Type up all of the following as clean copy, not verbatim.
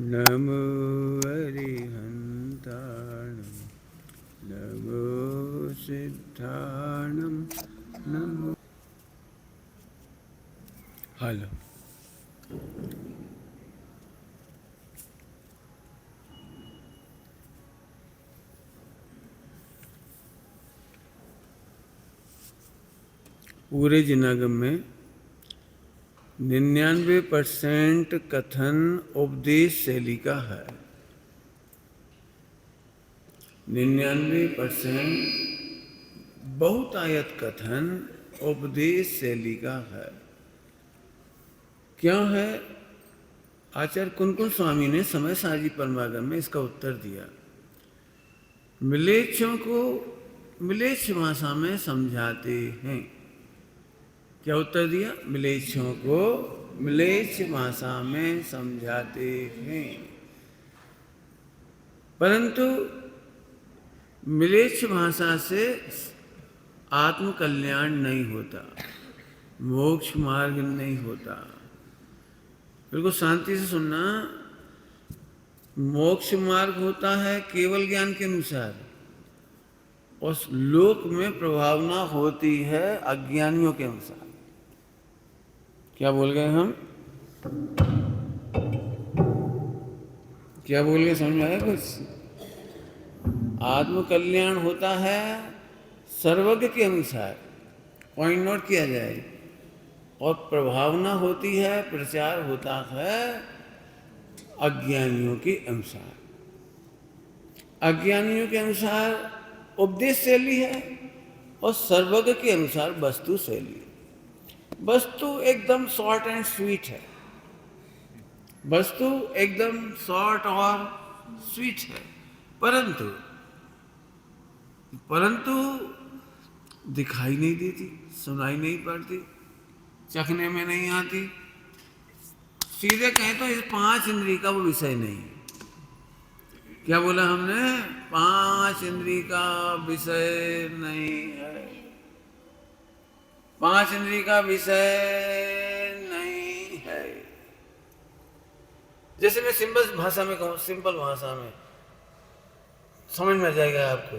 नमो अरिहन्ताणं नमो सिद्धाणं नमो। Hello, पूरे जिनागम में 99% कथन उपदेश शैली का है। 99% बहुतायत कथन उपदेश शैली का है। क्या है? आचार्य कुनकुन स्वामी ने समय साजी परमागम में इसका उत्तर दिया। मिलेच्छों को मिलेच्छ भाषा में समझाते हैं। क्या उत्तर दिया? मिलेच्छों को मिलेच्छ भाषा में समझाते हैं, परंतु मिलेच्छ भाषा से आत्म कल्याण नहीं होता, मोक्ष मार्ग नहीं होता। बिल्कुल शांति से सुनना। मोक्ष मार्ग होता है केवल ज्ञान के अनुसार, उस लोक में प्रभावना होती है अज्ञानियों के अनुसार। क्या बोल गए हम? क्या बोल गए? समझ आया कुछ? आत्म कल्याण होता है सर्वज्ञ के अनुसार, पॉइंट नोट किया जाए, और प्रभावना होती है, प्रचार होता है अज्ञानियों के अनुसार। अज्ञानियों के अनुसार उपदेश शैली है और सर्वज्ञ के अनुसार वस्तु शैली है। वस्तु एकदम शॉर्ट एंड स्वीट है, वस्तु एकदम शॉर्ट और स्वीट है, परंतु दिखाई नहीं देती, सुनाई नहीं पड़ती, चखने में नहीं आती। सीधे कहें तो इस 5 इंद्रिय का वो विषय नहीं है। क्या बोला हमने? 5 इंद्रिय का विषय नहीं है। 5 इंद्रिय का विषय नहीं है। जैसे मैं सिंपल भाषा में कहूं, सिंपल भाषा में समझ में आ जाएगा आपको।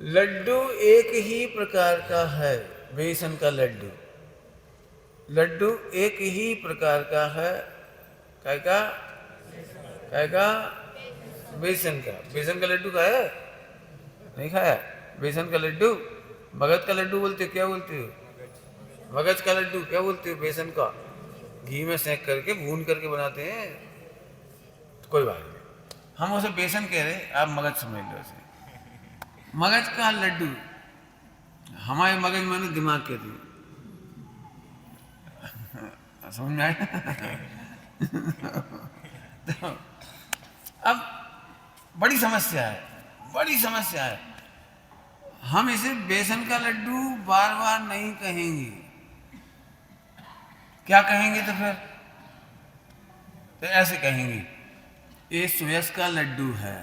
लड्डू एक ही प्रकार का है, बेसन का लड्डू। लड्डू एक ही प्रकार का है। काय का? काय का? बेसन का। बेसन का लड्डू खाया? नहीं खाया? बेसन का लड्डू, मगज का लड्डू बोलते हो, क्या बोलते हो? मगज का लड्डू क्या बोलते हो? बेसन का घी में सेंक करके भून करके बनाते हैं, तो कोई बात नहीं, हम उसे बेसन कह रहे, आप मगज समझ लो उसे। मगज का लड्डू, हमारे मगज माने दिमाग के थे, समझ में आया? तो अब बड़ी समस्या है, बड़ी समस्या है। हम इसे बेसन का लड्डू बार बार नहीं कहेंगे। क्या कहेंगे तो फिर? तो ऐसे कहेंगे, ये सुयस का लड्डू है,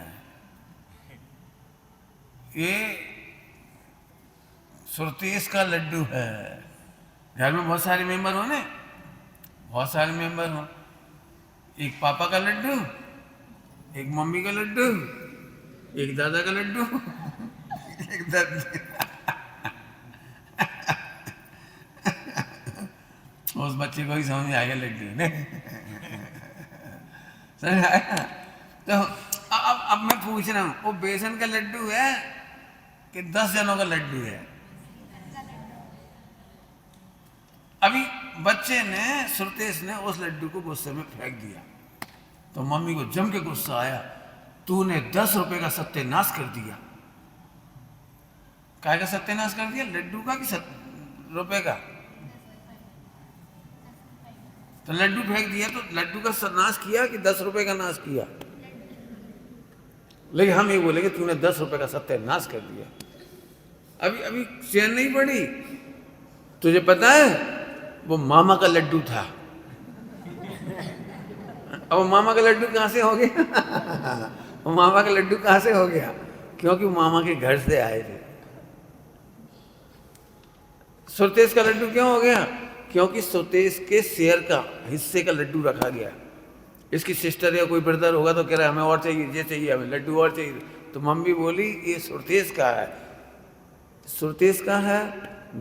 ये सुरतेश का लड्डू है। घर में बहुत सारे मेंबर हो ने, बहुत सारे मेंबर हो, एक पापा का लड्डू, एक मम्मी का लड्डू, एक दादा का लड्डू, एक दादी। उस बच्चे को ही समझ में आएगा लड्डू ने। समझ आया? तो अब मैं पूछ रहा हूं, वो बेसन का लड्डू है कि 10 जनों का लड्डू है? अभी बच्चे ने, सुरतेश ने उस लड्डू को गुस्से में फेंक दिया, तो मम्मी को जम के गुस्सा आया, तूने 10 रुपए का सत्यानाश कर दिया। काय का सत्यानाश कर दिया? लड्डू का कि रुपए का? तो लड्डू फेंक दिया, तो लड्डू का नाश किया कि 10 रुपए का नाश किया? लेकिन हम ये बोलेंगे तूने 10 रुपए का सत्यानाश कर दिया। अभी चैन नहीं पड़ी। तुझे पता है वो मामा का लड्डू था। अब वो मामा का लड्डू कहां से हो गया? वो मामा का लड्डू कहां से हो गया? क्योंकि वो मामा के घर से आए थे। सुरतेश का लड्डू क्यों हो गया? क्योंकि सुरतेश के शेयर का, हिस्से का लड्डू रखा गया। इसकी सिस्टर या कोई ब्रदर होगा तो कह रहा है हमें और चाहिए, ये चाहिए, हमें लड्डू और चाहिए। तो मम्मी बोली ये सुरतेश का है, सुरतेश का है,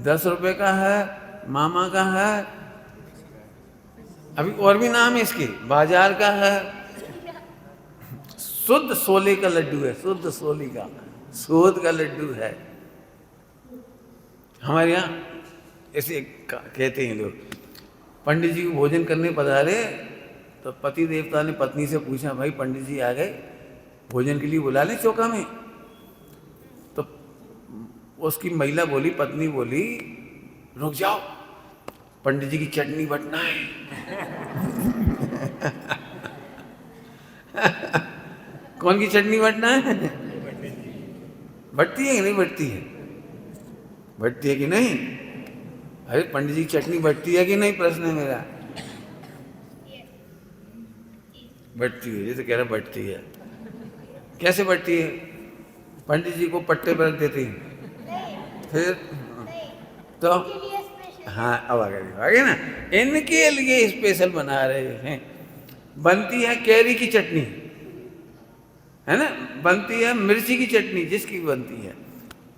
10 रुपए का है, मामा का है, अभी और भी नाम है इसके, बाजार का है। शुद्ध सोले का लड्डू है, शुद्ध सोले का, शोध का लड्डू है। हमारे यहाँ ऐसे कहते हैं लोग। पंडित जी को भोजन करने पधारे तो पति देवता ने पत्नी से पूछा, भाई पंडित जी आ गए, भोजन के लिए बुला लें चौका में? तो उसकी महिला बोली, पत्नी बोली, रुक जाओ, पंडित जी की चटनी बटना है। कौन की चटनी बटना है? बटती है कि नहीं बटती है? बटती है कि नहीं? अरे पंडित जी की चटनी बटती है कि नहीं, प्रश्न है मेरा। बटती है, जैसे कह रहा बटती है। कैसे बटती है? पंडित जी को पट्टे पर रख देती है, फिर तो हाँ अब आगे ना, इनके लिए स्पेशल बना रहे हैं। बनती है कैरी की चटनी, है ना, बनती है मिर्ची की चटनी, जिसकी बनती है,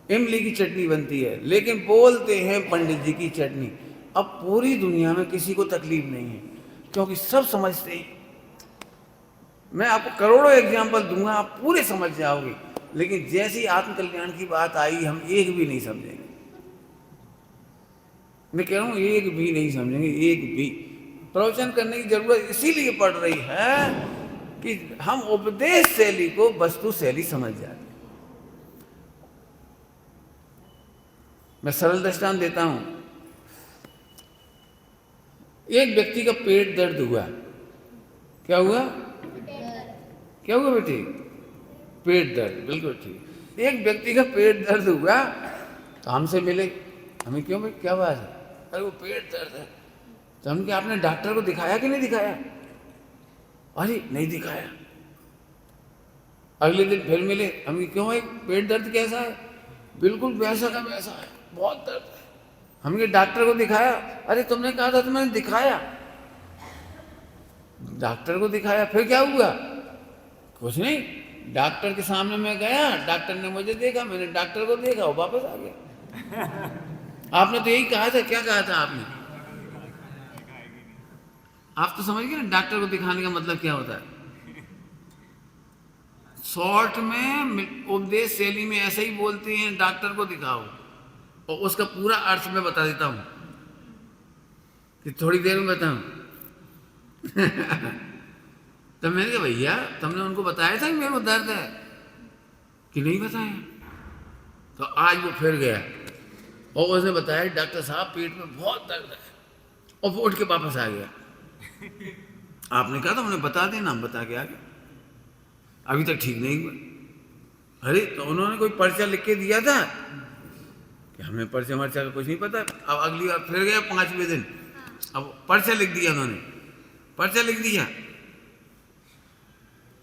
इमली की चटनी बनती है, लेकिन बोलते हैं पंडित जी की चटनी। अब पूरी दुनिया में किसी को तकलीफ नहीं है, क्योंकि सब समझते हैं। मैं आपको करोड़ों एग्जाम्पल दूंगा, आप पूरे समझ जाओगे, लेकिन जैसी आत्मकल्याण की बात आई हम एक भी नहीं समझेंगे। मैं कह रहा हूं एक भी नहीं समझेंगे, एक भी। प्रवचन करने की जरूरत इसीलिए पड़ रही है कि हम उपदेश शैली को वस्तु शैली समझ जाते। मैं सरल दृष्टांत देता हूं। एक व्यक्ति का पेट दर्द हुआ। क्या हुआ? क्या हुआ बेटी? पेट दर्द, बिल्कुल ठीक। एक व्यक्ति का पेट दर्द हुआ तो हमसे मिले, हमें क्यों भाई क्या बात है? अरे वो पेट दर्द है। तो हमने कहा आपने डॉक्टर को दिखाया कि नहीं दिखाया? अरे नहीं दिखाया। अगले दिन फिर मिले, हम क्यों भाई पेट दर्द कैसा है? बिल्कुल वैसा का वैसा है, बहुत दर्द है। हमने डॉक्टर को दिखाया? अरे तुमने कहा था तो मैंने दिखाया। डॉक्टर को दिखाया, फिर क्या हुआ? कुछ नहीं, डॉक्टर के सामने मैं गया, डॉक्टर ने मुझे देखा, मैंने डॉक्टर को देखा, वो वापस आ गया। आपने तो यही कहा था। क्या कहा था आपने? आप तो समझ गए ना डॉक्टर को दिखाने का मतलब क्या होता है। शॉर्ट में उपदेश शैली में ऐसे ही बोलते हैं, डॉक्टर को दिखाओ, और उसका पूरा अर्थ मैं बता देता हूं कि थोड़ी देर में बताऊं। तो मैंने कहा भैया तुमने उनको बताया था कि मेरे को दर्द है कि नहीं बताया? तो आज वो फिर गया और उसने बताया डॉक्टर साहब पेट में बहुत दर्द है, और वो उठ के वापस आ गया। आपने कहा था उन्हें बता देना, हम बता के आ गए, अभी तक ठीक नहीं हुआ। अरे तो उन्होंने कोई पर्चा लिख के दिया था कि हमें पर्चा मर्चा का कुछ नहीं पता। अब अगली बार फिर गया 5वें दिन, अब पर्चा लिख दिया, उन्होंने पर्चा लिख दिया।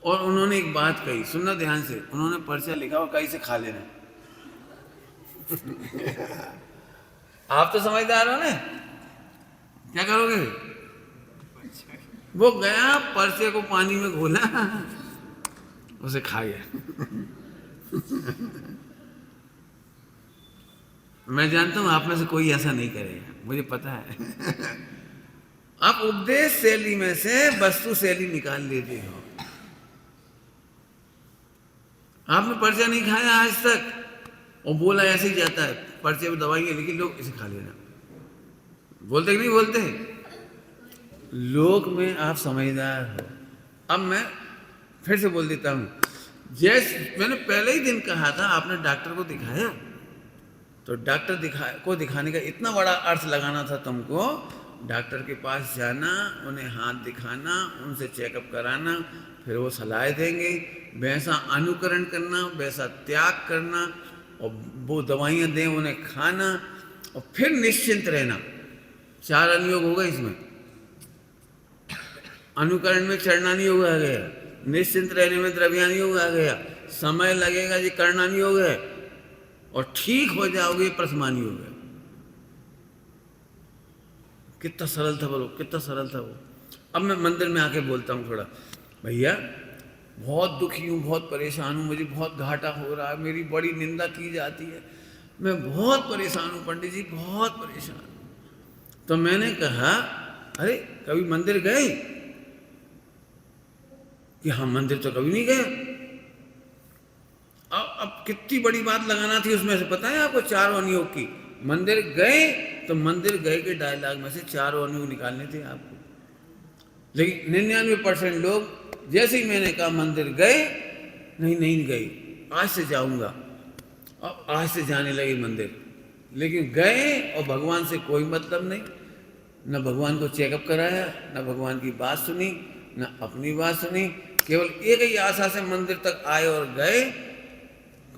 और उन्होंने एक बात कही, सुनना ध्यान से, उन्होंने पर्चा लिखा और कहीं से खा लेना। आप तो समझदार हो ना, क्या करोगे? वो गया, पर्चे को पानी में घोला, उसे खा गया। मैं जानता हूं आप में से कोई ऐसा नहीं करेगा, मुझे पता है। आप उपदेश शैली में से वस्तु शैली निकाल लेते हो। आपने पर्चा नहीं खाया आज तक और बोला ऐसे ही जाता है, पर्चे में दवाई है लेकिन लोग इसे खा लेना। बोलते कि नहीं बोलते? लोक में आप समझदार हो। अब मैं फिर से बोल देता हूं, जैसे मैंने पहले ही दिन कहा था, आपने डॉक्टर को दिखाया तो डॉक्टर को दिखाने का इतना बड़ा अर्थ लगाना था तुमको। डॉक्टर के पास जाना, उन्हें हाथ दिखाना, उनसे चेकअप कराना, फिर वो सलाह देंगे, वैसा अनुकरण करना, वैसा त्याग करना, और वो दवाइयाँ दें उन्हें खाना, और फिर निश्चिंत रहना। 4 अनुयोग होगा इसमें। अनुकरण में चरणानी योग आ गया, निश्चिंत रहने में द्रव्यानी योग आ गया, समय लगेगा जी करणानी योग है, और ठीक हो जाओगे प्रथमानी योग है। कितना सरल था बोलो, कितना सरल था वो। अब मैं मंदिर में आके बोलता हूँ थोड़ा, भैया बहुत दुखी हूँ, बहुत परेशान हूँ, मुझे बहुत घाटा हो रहा है, मेरी बड़ी निंदा की जाती है, मैं बहुत परेशान हूँ पंडित जी, बहुत परेशान। तो मैंने कहा अरे कभी मंदिर गए? कि हाँ मंदिर तो कभी नहीं गए। अब कितनी बड़ी बात लगाना थी उसमें से, पता है आपको, 4 अनुयोग की। मंदिर गए तो मंदिर गए के डायलॉग में से 4 अनुयोग निकालने थे आपको। लेकिन 99% लोग जैसे ही मैंने कहा मंदिर गए, नहीं नहीं गए, आज से जाऊंगा, अब आज से जाने लगे मंदिर। लेकिन गए और भगवान से कोई मतलब नहीं, न भगवान को चेकअप कराया, न भगवान की बात सुनी, न अपनी बात सुनी, केवल एक ही आशा से मंदिर तक आए और गए,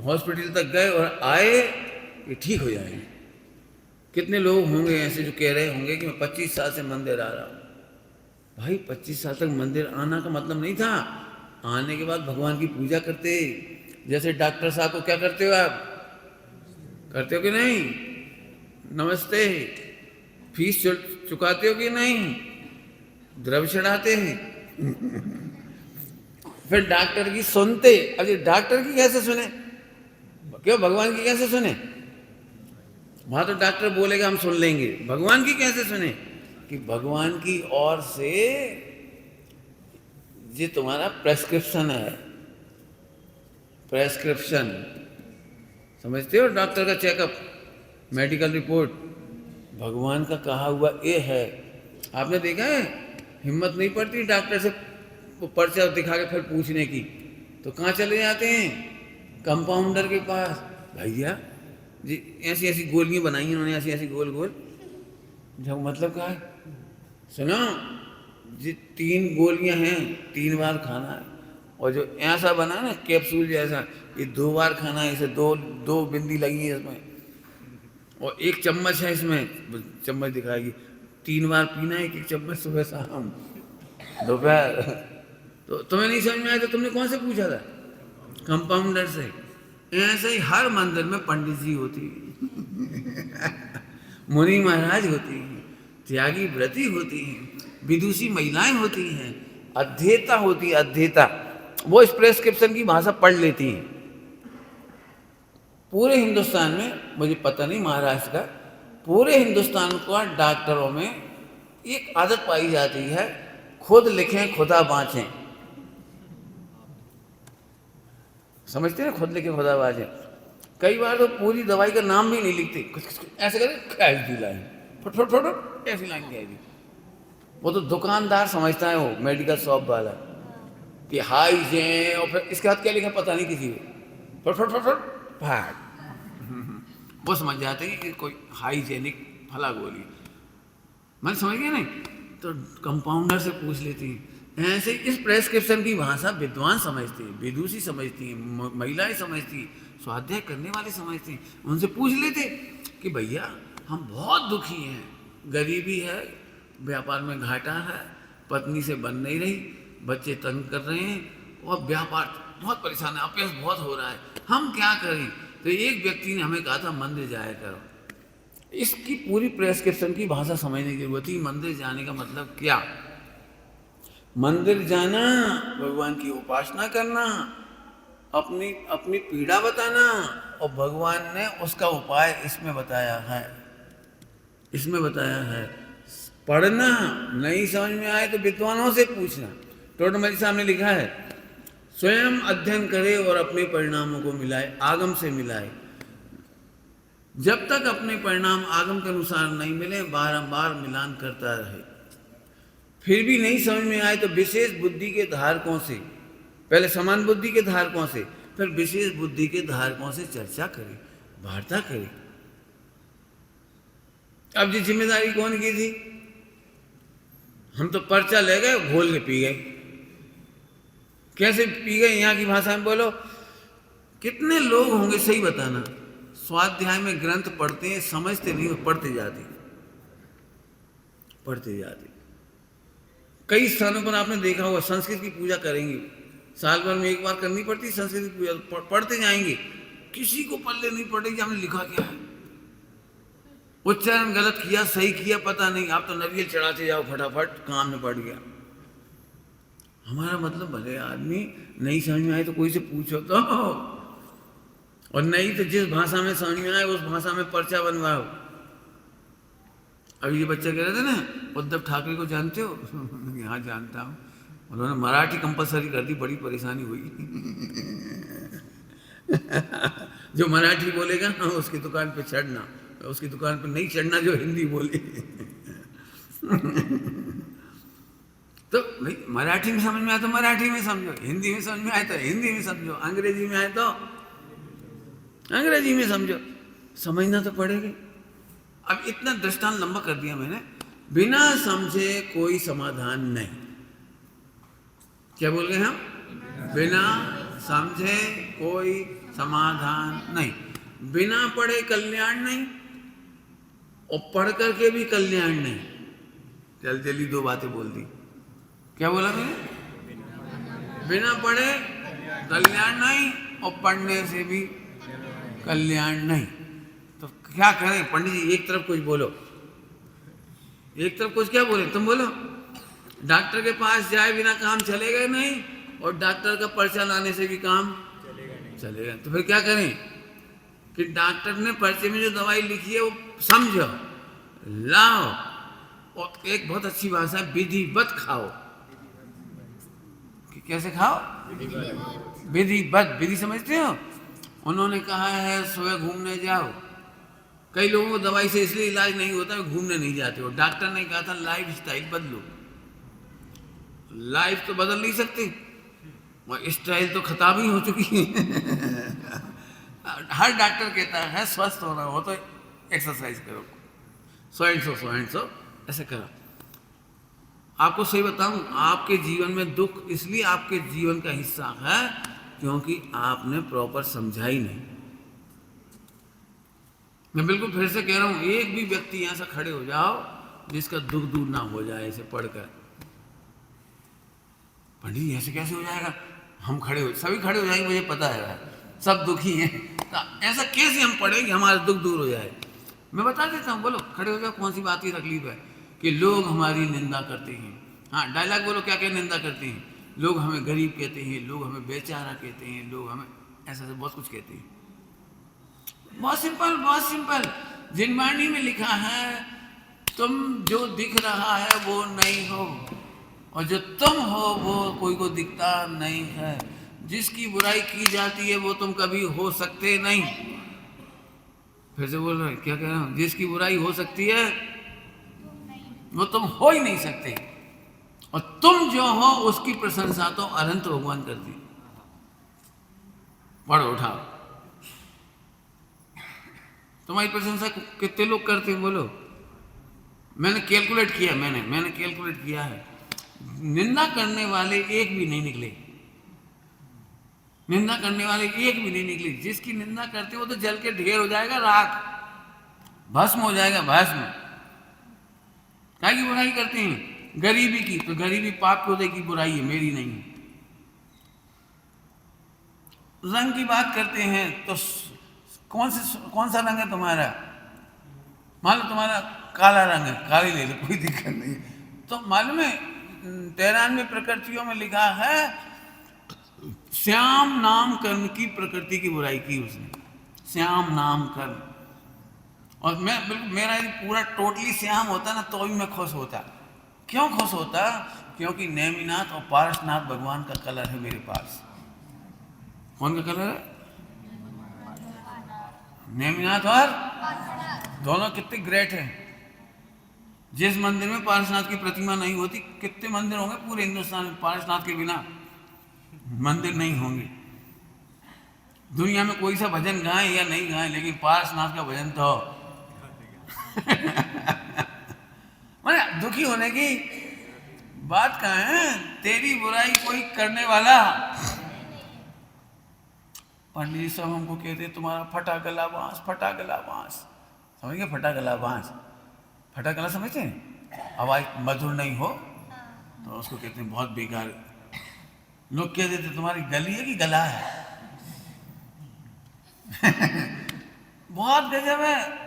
हॉस्पिटल तक गए और आए कि ठीक हो जाएंगे। कितने लोग होंगे ऐसे जो कह रहे होंगे कि मैं 25 साल से मंदिर आ रहा हूँ। भाई 25 साल तक मंदिर आना का मतलब नहीं था, आने के बाद भगवान की पूजा करते। जैसे डॉक्टर साहब को क्या करते हो आप, करते हो कि नहीं, नमस्ते, फीस चुकाते हो कि नहीं, द्रव्य चढ़ाते हैं। फिर डॉक्टर की सुनते, अरे डॉक्टर की कैसे सुने, क्यों भगवान की कैसे सुने? वहां तो डॉक्टर बोलेगा हम सुन लेंगे, भगवान की कैसे सुने? कि भगवान की ओर से ये तुम्हारा प्रेस्क्रिप्शन है, प्रेस्क्रिप्शन, समझते हो, डॉक्टर का चेकअप, मेडिकल रिपोर्ट, भगवान का कहा हुआ ये है। आपने देखा है, हिम्मत नहीं पड़ती डॉक्टर से पर्चा दिखा के फिर पूछने की, तो कहाँ चले जाते हैं, कंपाउंडर के पास। भैया जी ऐसी ऐसी गोलियां बनाई हैं उन्होंने, ऐसी ऐसी गोल गोल, जब मतलब क्या है, सुनो जी 3 गोलियां हैं, 3 बार खाना है, और जो ऐसा बना ना कैप्सूल जैसा, ये 2 बार खाना है, इसे दो बिंदी लगी है इसमें, और 1 चम्मच है इसमें, चम्मच दिखाएगी, 3 बार पीना है, 1 चम्मच सुबह शाम दोपहर। तो तुम्हें नहीं समझ में आया तो तुमने कौन से पूछा था, कंपाउंडर से। ऐसे ही हर मंदिर में पंडित जी होती है, मुनि महाराज होती हैं, त्यागी व्रती होती हैं, विदुषी महिलाएं होती हैं, अध्येता होती है, अध्येता, वो इस प्रेस्क्रिप्शन की भाषा पढ़ लेती हैं। पूरे हिंदुस्तान में, मुझे पता नहीं महाराष्ट्र का, पूरे हिंदुस्तान को डॉक्टरों में एक आदत पाई जाती है, खुद लिखें खुदा बाँचें। समझते हैं, खुद लिखे खुदा बाँचें। कई बार तो पूरी दवाई का नाम भी नहीं लिखते, ऐसे करके ऐसी लाइन फट फट फट ऐसी लाइन कह दी। वो तो दुकानदार समझता है, वो मेडिकल शॉप वाला, कि हाइजेन, और फिर इसके हाथ क्या लिखा पता नहीं किसी को, फट फट फट फट फाट, वो समझ जाते हैं कि कोई हाइजेनिक फला गोली। मैं समझ गया नहीं, तो कंपाउंडर से पूछ लेती हैं। ऐसे इस प्रेस्क्रिप्शन की भाषा विद्वान समझती हैं, विदुषी समझती हैं, महिलाएं समझती हैं, स्वाध्याय करने वाले समझते हैं। उनसे पूछ लेते कि भैया हम बहुत दुखी हैं, गरीबी है, व्यापार में घाटा है, पत्नी से बन नहीं रही, बच्चे तंग कर रहे हैं, और व्यापार बहुत परेशान है, अपयश बहुत हो रहा है, हम क्या करें? तो एक व्यक्ति ने हमें कहा था मंदिर जाया करो। इसकी पूरी प्रेस्क्रिप्शन की भाषा समझने की जरूरत थी। मंदिर जाने का मतलब क्या? मंदिर जाना, भगवान की उपासना करना, अपनी अपनी पीड़ा बताना, और भगवान ने उसका उपाय इसमें बताया है, इसमें बताया है। पढ़ना नहीं समझ में आए तो विद्वानों से पूछना। टोडरमल साहब ने लिखा है, स्वयं अध्ययन करे और अपने परिणामों को मिलाए, आगम से मिलाए। जब तक अपने परिणाम आगम के अनुसार नहीं मिले, बारंबार मिलान करता रहे। फिर भी नहीं समझ में आए तो विशेष बुद्धि के धारकों से, पहले समान बुद्धि के धारकों से, फिर विशेष बुद्धि के धारकों से चर्चा करे, वार्ता करे। अब ये जिम्मेदारी कौन की थी? हम तो पर्चा ले गए, घोल के पी गए। कैसे पी गए? यहाँ की भाषा में बोलो। कितने लोग होंगे सही बताना, स्वाध्याय में ग्रंथ पढ़ते हैं, समझते नहीं, पढ़ते जाते, पढ़ते जाते। कई स्थानों पर आपने देखा होगा संस्कृत की पूजा करेंगे, साल भर में एक बार करनी पड़ती है संस्कृत की पूजा, पढ़ते जाएंगे, किसी को पल्ले नहीं पड़ेगी हमने लिखा क्या है, उच्चारण गलत किया सही किया पता नहीं, आप तो नरियल चढ़ाते जाओ फटाफट, काम में पड़ गया। हमारा मतलब भले आदमी नहीं समझ में आए तो कोई से पूछो तो, और नहीं तो जिस भाषा में समझ में आए उस भाषा में पर्चा बनवाओ। अभी ये बच्चे कह रहे थे ना, उद्धव ठाकरे को जानते हो? हाँ जानता हूँ। उन्होंने मराठी कंपलसरी कर दी, बड़ी परेशानी हुई। जो मराठी बोलेगा ना उसकी दुकान पे चढ़ना, उसकी दुकान पे नहीं चढ़ना जो हिंदी बोले। तो भाई मराठी में समझ में आए तो मराठी में समझो, हिंदी में समझ में आए तो हिंदी में समझो, अंग्रेजी में आए तो अंग्रेजी में समझो, समझना तो पड़ेगा। अब इतना दृष्टांत लंबा कर दिया मैंने। बिना समझे कोई समाधान नहीं। क्या बोल रहे हैं हम? बिना समझे कोई समाधान नहीं, बिना पढ़े कल्याण नहीं, और पढ़ करके भी कल्याण नहीं। जल्दी दो बातें बोल दी। क्या बोला मैंने? बिना पढ़े कल्याण नहीं, और पढ़ने से भी कल्याण नहीं। तो क्या करें पंडित जी? एक तरफ कुछ बोलो, एक तरफ कुछ क्या बोले? तुम बोलो। डॉक्टर के पास जाए बिना काम चलेगा नहीं, और डॉक्टर का पर्चा लाने से भी काम चलेगा। तो फिर क्या करें कि डॉक्टर ने पर्चे में जो दवाई लिखी है वो समझो, लाओ, और एक बहुत अच्छी भाषा है, विधिवत खाओ। कि कैसे खाओ? विधिवत। विधि समझते हो? उन्होंने कहा है सुबह घूमने जाओ। कई लोगों को दवाई से इसलिए इलाज नहीं होता है, घूमने नहीं जाते हो। डॉक्टर ने कहा था लाइफ स्टाइल बदलो। लाइफ तो बदल नहीं सकती, और स्टाइल तो खत्म ही हो चुकी है। हर डॉक्टर कहता है स्वस्थ होना हो तो एक्सरसाइज करो, सो एंड सो ऐसे करो। आपको सही बताऊं, आपके जीवन में दुख इसलिए आपके जीवन का हिस्सा है क्योंकि आपने प्रॉपर समझा ही नहीं। मैं बिल्कुल फिर से कह रहा हूं, एक भी व्यक्ति यहां से खड़े हो जाओ जिसका दुख दूर ना हो जाए इसे पढ़कर। पंडित जी ऐसे कैसे हो जाएगा? हम खड़े हो, सभी खड़े हो जाएंगे, मुझे पता है, सब दुखी हैं। तो ऐसा कैसे हम पढ़ें कि हमारा दुख दूर हो जाए? मैं बता देता हूँ, बोलो खड़े हो जाओ। कौन सी बात की तकलीफ है? कि लोग हमारी निंदा करते हैं। हाँ डायलॉग बोलो, क्या क्या निंदा करते हैं? लोग हमें गरीब कहते हैं, लोग हमें बेचारा कहते हैं, लोग हमें ऐसा से बहुत कुछ कहते हैं। बहुत सिंपल, बहुत सिंपल। जिनवाणी में लिखा है तुम जो दिख रहा है वो नहीं हो, और जो तुम हो वो कोई को दिखता नहीं है। जिसकी बुराई की जाती है वो तुम कभी हो सकते नहीं। फिर से बोल रहे हैं, क्या कह रहा हूं? जिसकी बुराई हो सकती है वो तुम हो ही नहीं सकते, और तुम जो हो उसकी प्रशंसा तो अनंत भगवान करती। पढ़ो, उठाओ। तुम्हारी प्रशंसा कितने लोग करते हैं बोलो? मैंने कैलकुलेट किया, मैंने कैलकुलेट किया है, निंदा करने वाले एक भी नहीं निकले। निंदा करने वाले एक भी नहीं निकले। जिसकी निंदा करते हो तो जल के ढेर हो जाएगा, राख भस्म हो जाएगा, भस्म। क्या की बुराई करते हैं? गरीबी की। तो गरीबी पाप को देगी, बुराई है, मेरी नहीं। रंग की बात करते हैं तो कौन सा रंग है तुम्हारा? मान लो तुम्हारा काला रंग है, काली ले लो, कोई दिक्कत नहीं। तो मालूम है 93 प्रकृतियों में लिखा है श्याम नाम कर्म की प्रकृति की बुराई की उसने। श्याम नाम कर्म। और मैं बिल्कुल, मेरा पूरा टोटली श्याम होता ना तो भी मैं खुश होता। क्यों खुश होता? क्योंकि नेमिनाथ और पारसनाथ भगवान का कलर है मेरे पास। कौन का कलर है? नेमिनाथ और दोनों कितने ग्रेट हैं। जिस मंदिर में पारसनाथ की प्रतिमा नहीं होती, कितने मंदिर होंगे पूरे हिंदुस्तान में, पारसनाथ के बिना मंदिर नहीं होंगे। दुनिया में कोई सा भजन गाएं या नहीं गाएं, लेकिन पारसनाथ का भजन तो मैंने दुखी होने की बात कहाँ है? तेरी बुराई कोई करने वाला। पंडित जी सब हमको कहते तुम्हारा फटा गला बांस, फटा गला बांस। समझ गए? फटा गला बांस, फटा गला समझते हैं? आवाज मधुर नहीं हो तो उसको कहते हैं बहुत बेकार। लोग कह देते तुम्हारी गली है कि गला है। बहुत गजब है।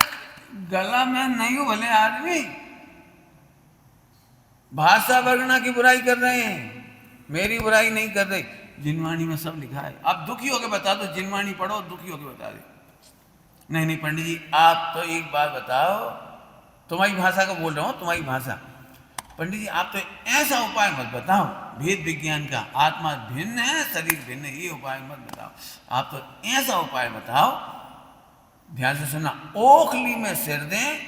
गला में नहीं हो भले आदमी, भाषा वर्णना की बुराई कर रहे हैं। मेरी बुराई नहीं कर रहे, जिनवाणी में सब लिखा है। आप दुखी होके बता दो, जिनवाणी पढ़ो, दुखी होके बता दे। नहीं नहीं पंडित जी, आप तो एक बात बताओ, तुम्हारी भाषा का बोल रहा हूँ, तुम्हारी भाषा। पंडित जी आप तो ऐसा उपाय मत बताओ, भेद विज्ञान का, आत्मा भिन्न है शरीर भिन्न है, ये उपाय मत बताओ। आप तो ऐसा उपाय बताओ, ध्यान से सुनना, ओखली में सिर दें,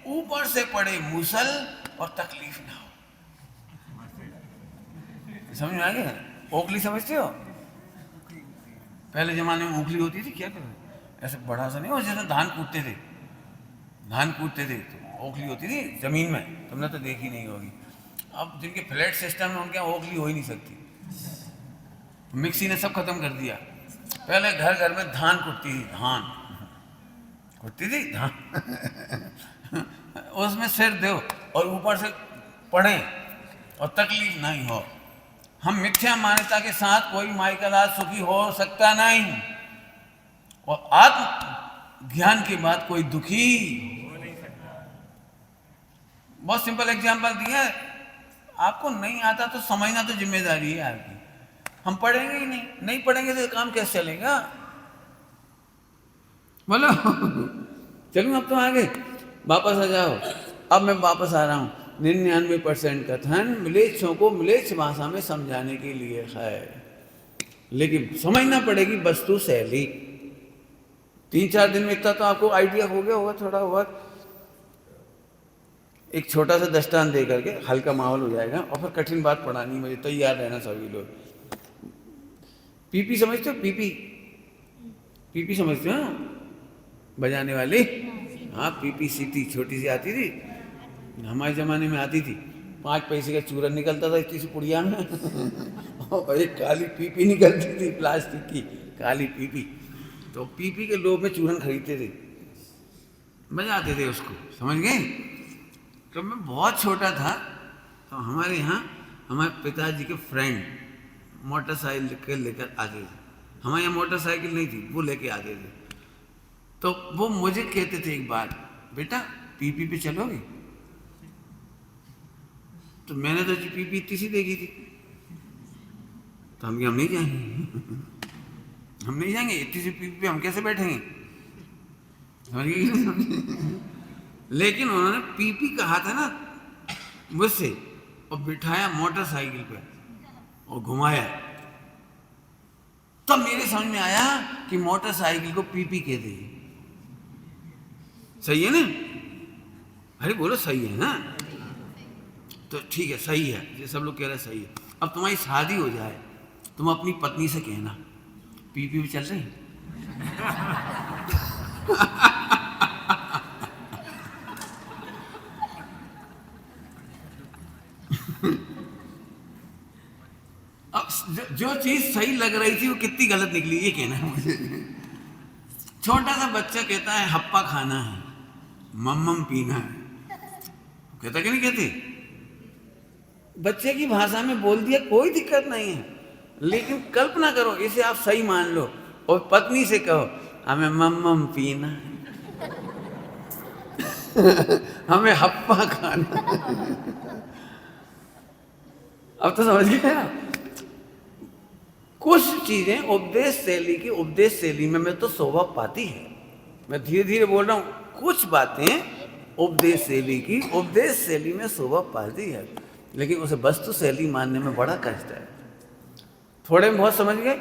ऊपर से पड़े मूसल और तकलीफ ना हो। समझ में आ गया? ओखली समझते हो? पहले जमाने में ओखली होती थी, क्या करते, ऐसे बड़ा सा नहीं हो, जैसे धान कूटते थे, धान कूटते थे तो ओखली होती थी जमीन में, तुमने तो देखी नहीं होगी। अब जिनके फ्लैट सिस्टम है उनके यहाँ ओखली हो ही नहीं सकती, मिक्सी ने सब खत्म कर दिया। पहले घर घर में धान कुटती थी, धान कुटती थी धान उसमें सिर दो और ऊपर से पढ़े और तकलीफ नहीं हो। हम मिथ्या मान्यता के साथ कोई माई का लाल सुखी हो सकता नहीं, और आत्म ज्ञान के बाद कोई दुखी हो नहीं सकता। बहुत सिंपल एग्जांपल दिया, आपको नहीं आता तो समझना तो जिम्मेदारी है आपकी। हम पढ़ेंगे ही नहीं, नहीं पढ़ेंगे तो काम कैसे चलेगा? बोलो चलूँ अब तो आगे, वापस आ जाओ। अब मैं वापस आ रहा हूँ। 99% कथन मिलेच्छों को मिलेच्छ भाषा में समझाने के लिए है, लेकिन समझना पड़ेगी वस्तु शैली। 3-4 दिन में इतना तो आपको आइडिया हो गया होगा, थोड़ा बहुत एक छोटा सा दृष्टांत दे करके हल्का माहौल हो जाएगा, और फिर कठिन बात पढ़ानी, मुझे तैयार रहना सभी लोग। पीपी समझते हो? पीपी, पीपी समझते हो? बजाने वाली, हाँ पीपी सीटी छोटी सी आती थी, हमारे ज़माने में आती थी। 5 पैसे का चूरन निकलता था इतनी सी पुड़िया में और एक काली पीपी निकलती थी प्लास्टिक की, काली पीपी। तो पीपी के लोभ में चूरन खरीदते थे, बजाते थे उसको, समझ गए? जब मैं बहुत छोटा था तो हमारे यहाँ हमारे पिताजी के फ्रेंड मोटरसाइकिल लेकर आते थे। हमारे यहाँ मोटरसाइकिल नहीं थी, वो लेके आते थे। तो वो मुझे कहते थे एक बार, बेटा पीपी पे चलोगे? तो मैंने तो पीपी इतनी सी देखी थी, तो हम नहीं जाएंगे हम नहीं जाएंगे, इतनी सी पीपी पे हम कैसे बैठेंगे? लेकिन उन्होंने पीपी कहा था ना मुझसे, और बिठाया मोटरसाइकिल पे और घुमाया, तब मेरे समझ में आया कि मोटरसाइकिल को पीपी कहते हैं। सही है ना? अरे बोलो सही है ना? तो ठीक है, सही है, ये सब लोग कह रहे हैं सही है। अब तुम्हारी शादी हो जाए, तुम अपनी पत्नी से कहना पीपी पे चल रहे हैं अब जो चीज सही लग रही थी वो कितनी गलत निकली, ये कहना है मुझे। छोटा सा बच्चा कहता है हप्पा खाना है, मम्मम पीना है, कहता कि नहीं कहते? बच्चे की भाषा में बोल दिया, कोई दिक्कत नहीं है, लेकिन कल्पना करो इसे आप सही मान लो और पत्नी से कहो हमें मम्मम पीना है हमें हप्पा खाना अब तो समझ गया? कुछ चीजें उपदेश शैली में मैं तो शोभा पाती है। मैं धीरे धीरे बोल रहा हूँ, कुछ बातें उपदेश शैली में शोभा पाती है, लेकिन उसे वस्तु शैली मानने में बड़ा कष्ट है। थोड़े में बहुत समझ गए?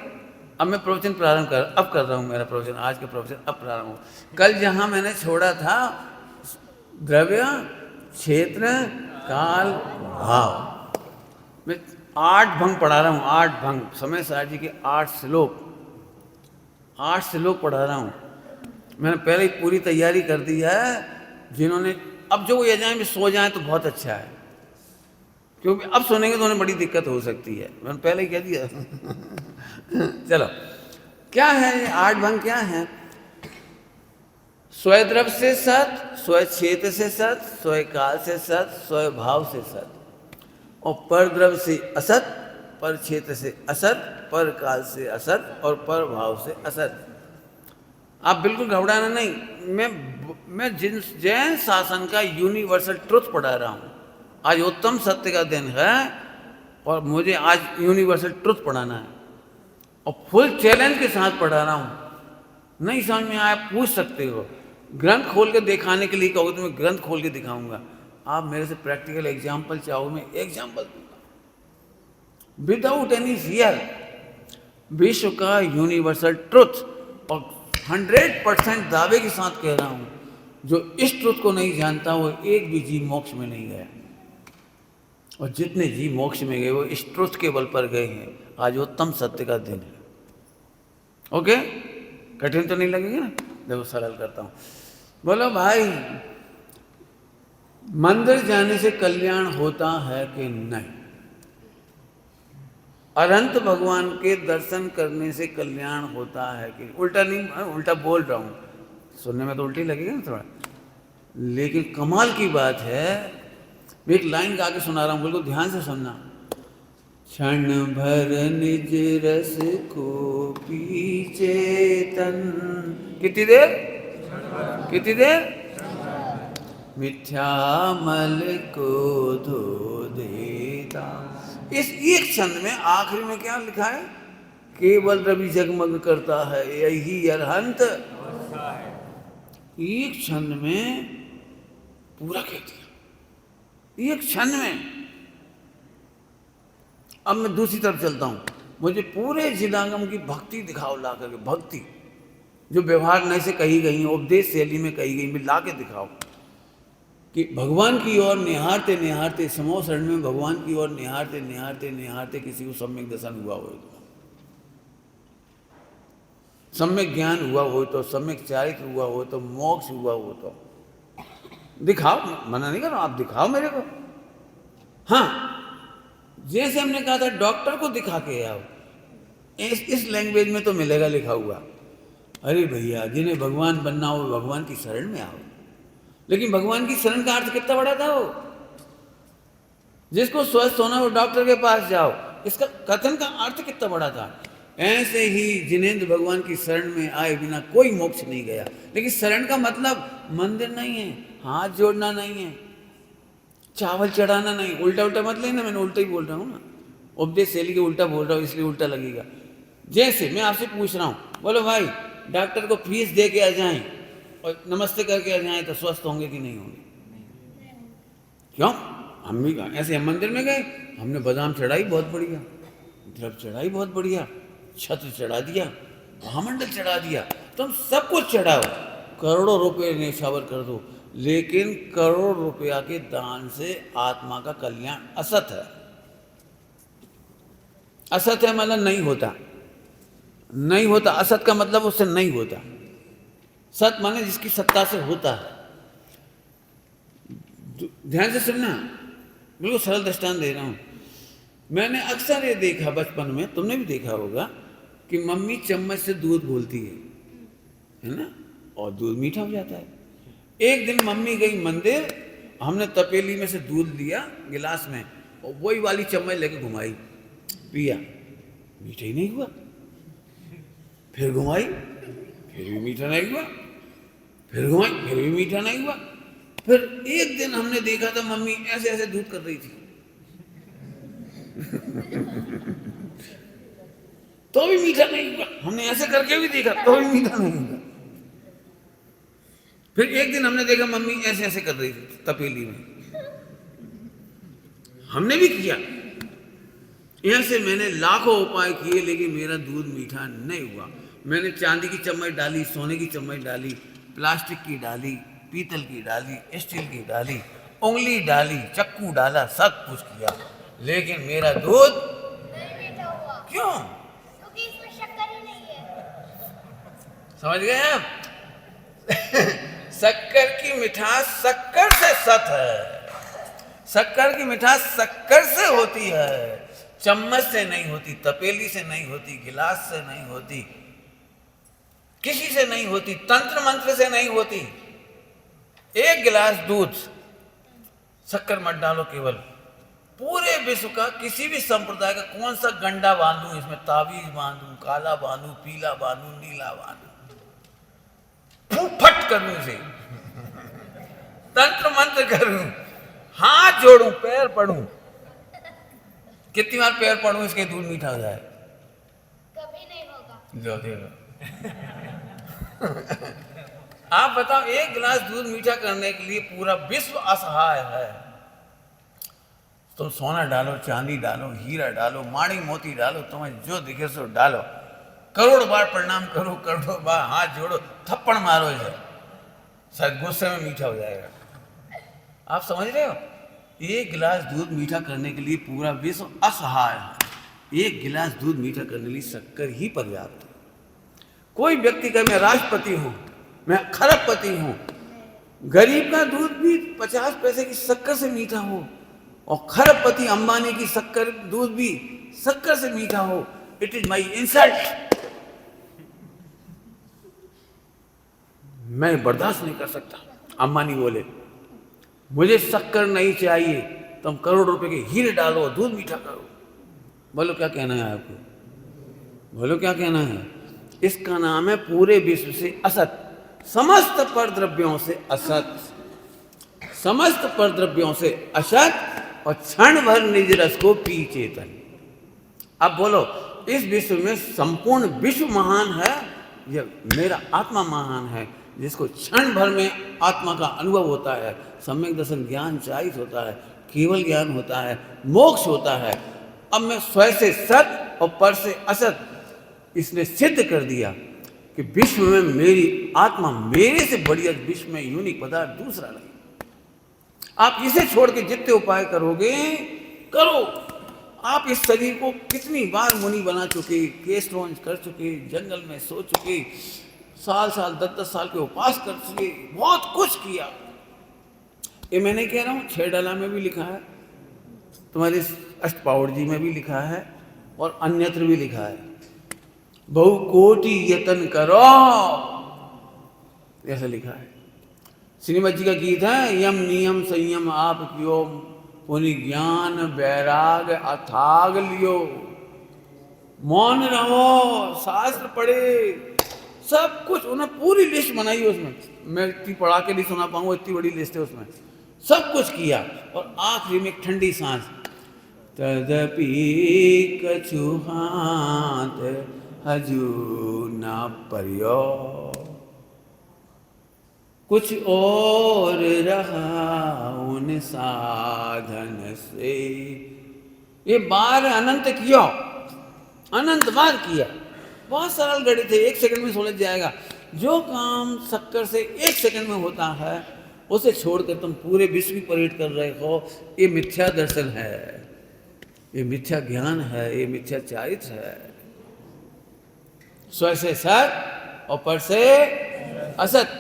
अब मैं प्रवचन अब कर रहा हूँ, मेरा प्रवचन, आज का प्रवचन अब प्रारंभ हो। कल जहाँ मैंने छोड़ा था, द्रव्य, क्षेत्र, काल, भाव, मैं 8 भंग पढ़ा रहा हूँ। 8 भंग, समय सार जी के 8 श्लोक पढ़ा रहा हूँ। मैंने पहले ही पूरी तैयारी कर दी है। जिन्होंने अब जो ये जाए भी सो जाए तो बहुत अच्छा है, क्योंकि अब सोनेंगे तो उन्हें बड़ी दिक्कत हो सकती है। मैंने पहले ही कह दिया चलो, क्या है ये 8 भंग? क्या है? स्वद्रव्य से सत, स्व क्षेत्र से सत, स्व काल से सत, स्व भाव से सत, और पर द्रव्य से असत, पर क्षेत्र से असत, पर काल से असत और पर भाव से असत। आप बिल्कुल घबराना नहीं, मैं जैन शासन का यूनिवर्सल ट्रुथ पढ़ा रहा हूँ। आज उत्तम सत्य का दिन है, और मुझे आज यूनिवर्सल ट्रुथ पढ़ाना है और फुल चैलेंज के साथ पढ़ा रहा हूँ। नहीं समझ में आया पूछ सकते हो, ग्रंथ खोल के दिखाने के लिए कहो तो मैं ग्रंथ खोल के दिखाऊंगा। आप मेरे से प्रैक्टिकल एग्जाम्पल चाहो, मैं एग्जाम्पल दूंगा विदाउट एनी फियर। विश्व का यूनिवर्सल ट्रुथ, और 100% दावे के साथ कह रहा हूं, जो इस ट्रुथ को नहीं जानता वो एक भी जीव मोक्ष में नहीं गया, और जितने जीव मोक्ष में गए वो इस ट्रुथ के बल पर गए हैं। आज उत्तम सत्य का दिन है। ओके, कठिन तो नहीं लगेगा ना? देखो सरल करता हूं। बोलो भाई, मंदिर जाने से कल्याण होता है कि नहीं? अनंत भगवान के दर्शन करने से कल्याण होता है कि? उल्टा नहीं, उल्टा बोल रहा हूं, सुनने में तो उल्टी लगेगा ना थोड़ा, लेकिन कमाल की बात है। मैं एक लाइन गा के सुना रहा हूं, बिल्कुल ध्यान से सुनना। क्षण भर निज रस को पीछे तन, कितनी देर, कितनी देर? मिथ्या मल को धो देता। इस एक क्षण में आखिरी में क्या लिखा है? केवल रवि जगमग करता है, यही अरहंत। एक क्षण में पूरा कह दिया, एक क्षण में। अब मैं दूसरी तरफ चलता हूं। मुझे पूरे जिलागम की भक्ति दिखाओ ला करके, भक्ति जो व्यवहार नहीं से कही गई, उपदेश शैली में कही गई, मैं ला के दिखाओ कि भगवान की ओर निहारते निहारते, समो शरण में भगवान की ओर निहारते निहारते निहारते किसी को सम्यक दर्शन हुआ हो, सम्यक ज्ञान हुआ हो, तो सम्यक चारित्र हुआ हो, तो मोक्ष हुआ हो, तो दिखाओ। मना नहीं कर रहा, आप दिखाओ मेरे को। हाँ, जैसे हमने कहा था डॉक्टर को दिखा के आओ, इस लैंग्वेज में तो मिलेगा लिखा हुआ। अरे भैया, जिन्हें भगवान बनना हो भगवान की शरण में आओ। लेकिन भगवान की शरण का अर्थ कितना बड़ा था वो। जिसको स्वस्थ होना हो डॉक्टर के पास जाओ, इसका कथन का अर्थ कितना बड़ा था। ऐसे ही जिनेंद्र भगवान की शरण में आए बिना कोई मोक्ष नहीं गया। लेकिन शरण का मतलब मंदिर नहीं है, हाथ जोड़ना नहीं है, चावल चढ़ाना नहीं। उल्टा उल्टा मत लेना, मैंने उल्टा ही बोल रहा हूँ ना, उपदेश शैली के उल्टा बोल रहा हूँ, इसलिए उल्टा लगेगा। जैसे मैं आपसे पूछ रहा हूँ, बोलो भाई, डॉक्टर को फीस दे के आ जाएं और नमस्ते करके आ जाएं तो स्वस्थ होंगे कि नहीं होंगे? क्यों? हम भी ऐसे हम मंदिर में गए, हमने बादाम चढ़ाई बहुत बढ़िया, द्रव्य चढ़ाई बहुत बढ़िया, छत्र चढ़ा दिया, महामंडल चढ़ा दिया, तुम सब कुछ चढ़ाओ, करोड़ों रुपए न्यौछावर कर दो, लेकिन करोड़ रुपया के दान से आत्मा का कल्याण असत है। असत है मतलब नहीं होता, नहीं होता। असत का मतलब उससे नहीं होता। सत माने जिसकी सत्ता से होता है। ध्यान से सुनना, बिल्कुल सरल दृष्टांत दे रहा हूं। मैंने अक्सर ये देखा बचपन में, तुमने भी देखा होगा कि मम्मी चम्मच से दूध घोलती है ना, और दूध मीठा हो जाता है। एक दिन मम्मी गई मंदिर, हमने तपेली में से दूध लिया गिलास में, और वही वाली चम्मच लेके घुमाई, पिया, मीठा ही नहीं हुआ। फिर घुमाई, फिर भी मीठा नहीं हुआ, फिर घुमाई, फिर भी मीठा नहीं हुआ। फिर एक दिन हमने देखा था मम्मी ऐसे ऐसे दूध कर रही थी तो भी मीठा नहीं हुआ। हमने ऐसे करके भी देखा तो भी मीठा नहीं हुआ। फिर एक दिन हमने देखा मम्मी ऐसे ऐसे कर रही थी तपेली में, हमने भी किया। ऐसे मैंने लाखों उपाय किए, लेकिन मेरा दूध मीठा नहीं हुआ। मैंने चांदी की चम्मच डाली, सोने की चम्मच डाली, प्लास्टिक की डाली, पीतल की डाली, स्टील की डाली, उंगली डाली, चक्कू डाला, सब कुछ किया, लेकिन मेरा दूध नहीं मीठा हुआ। क्यों? क्योंकि इसमें शक्कर ही नहीं है। समझ गए आप? शक्कर की मिठास शक्कर से सत है। शक्कर की मिठास शक्कर से होती है, चम्मच से नहीं होती, तपेली से नहीं होती, गिलास से नहीं होती, किसी से नहीं होती, तंत्र मंत्र से नहीं होती। एक गिलास दूध, शक्कर मत डालो केवल। पूरे विश्व का किसी भी संप्रदाय का कौन सा गंडा बांधूं, इसमें ताबीज बांधूं, काला बांधूं, पीला बांधूं, नीला बांधूं, फट करूं इसे, तंत्र मंत्र करूं, हाथ जोड़ूं, पैर पड़ूं, कितनी बार पैर पड़ूं इसके दूध मीठा हो जाए? कभी नहीं होगा। लो देखो। आप बताओ, एक गिलास दूध मीठा करने के लिए पूरा विश्व असहाय है। तुम सोना डालो, चांदी डालो, हीरा डालो, माणी मोती डालो, तुम्हें जो दिखे सो डालो, करोड़ बार प्रणाम करो, करोड़ बार हाथ जोड़ो, थप्पड़ मारो इसे, शायद गुस्से में मीठा हो जाएगा। आप समझ रहे हो? एक गिलास दूध मीठा करने के लिए पूरा विश्व असहाय है। एक गिलास दूध मीठा करने के लिए शक्कर ही पर्याप्त है। कोई व्यक्ति कहे मैं राष्ट्रपति हूं, मैं खरबपति हूं, गरीब का दूध भी 50 पैसे की शक्कर से मीठा हो और खरबपति अंबानी की शक्कर दूध भी शक्कर से मीठा हो, इट इज माई इंसल्ट। मैं बर्दाश्त नहीं कर सकता। अंबानी बोले मुझे शक्कर नहीं चाहिए, तुम करोड़ रुपए के हीरे डालो, दूध मीठा करो। बोलो क्या कहना है आपको? बोलो क्या कहना है? इसका नाम है पूरे विश्व से असत, समस्त परद्रव्यों से असत, समस्त परद्रव्यों से असत और क्षण भर निज रस को पी चेतन। अब बोलो, इस विश्व में संपूर्ण विश्व महान है या मेरा आत्मा महान है, जिसको क्षण भर में आत्मा का अनुभव होता है, सम्यक दर्शन ज्ञान चारित होता है, केवल ज्ञान होता है, मोक्ष होता है। अब मैं स्वयं से सत और पर से असत, इसने सिद्ध कर दिया कि विश्व में मेरी आत्मा, मेरे से बढ़िया विश्व में यूनिक पदार्थ दूसरा नहीं। आप इसे छोड़ के जितने उपाय करोगे करो। आप इस शरीर को कितनी बार मुनि बना चुके, केस रोंज कर चुके, जंगल में सो चुके, साल 10 साल के उपास कर चुके, बहुत कुछ किया। ये मैं नहीं कह रहा हूँ, 6 डाला में भी लिखा है, तुम्हारे अष्टपावड़ जी में भी लिखा है और अन्यत्र भी लिखा है, बहु कोटि यतन करो, ऐसा लिखा है। श्रीमद जी का गीत है, यम नियम संयम आप कियो, पुनि ज्ञान वैराग अथाग लियो, मौन रहो, शास्त्र पढ़े, सब कुछ उन्होंने पूरी लिस्ट बनाई है उसमें। मैं इतनी पढ़ा के नहीं सुना पाऊंगा, इतनी बड़ी लिस्ट है उसमें, सब कुछ किया। और आखिरी में एक ठंडी सांस, तदपि कछु हाथ हजू ना पर्यो, कुछ और रहा उन साधन से। ये बार अनंत किया, अनंत बार किया, बहुत सरल गणित है, 1 सेकंड में समझ जाएगा। जो काम शक्कर से 1 सेकंड में होता है, उसे छोड़कर तुम पूरे विश्व की परेड कर रहे हो। ये मिथ्या दर्शन है, ये मिथ्या ज्ञान है, ये मिथ्या चारित्र है। स्व से सत और पर से असत।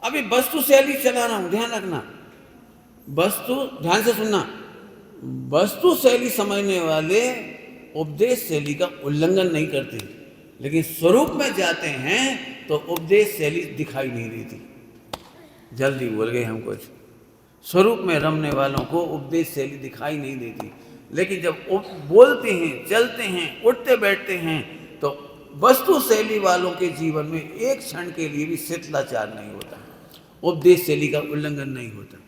अभी वस्तु शैली चला रहा हूं, ध्यान रखना, वस्तु, ध्यान से सुनना, वस्तु शैली समझने वाले उपदेश शैली का उल्लंघन नहीं करते, लेकिन स्वरूप में जाते हैं तो उपदेश शैली दिखाई नहीं देती। जल्दी बोल गए हम कुछ। स्वरूप में रमने वालों को उपदेश शैली दिखाई नहीं देती, लेकिन जब बोलते हैं, चलते हैं, उठते बैठते हैं, तो वस्तु शैली वालों के जीवन में एक क्षण के लिए भी शिथिलाचार नहीं होता, उपदेश शैली का उल्लंघन नहीं होता।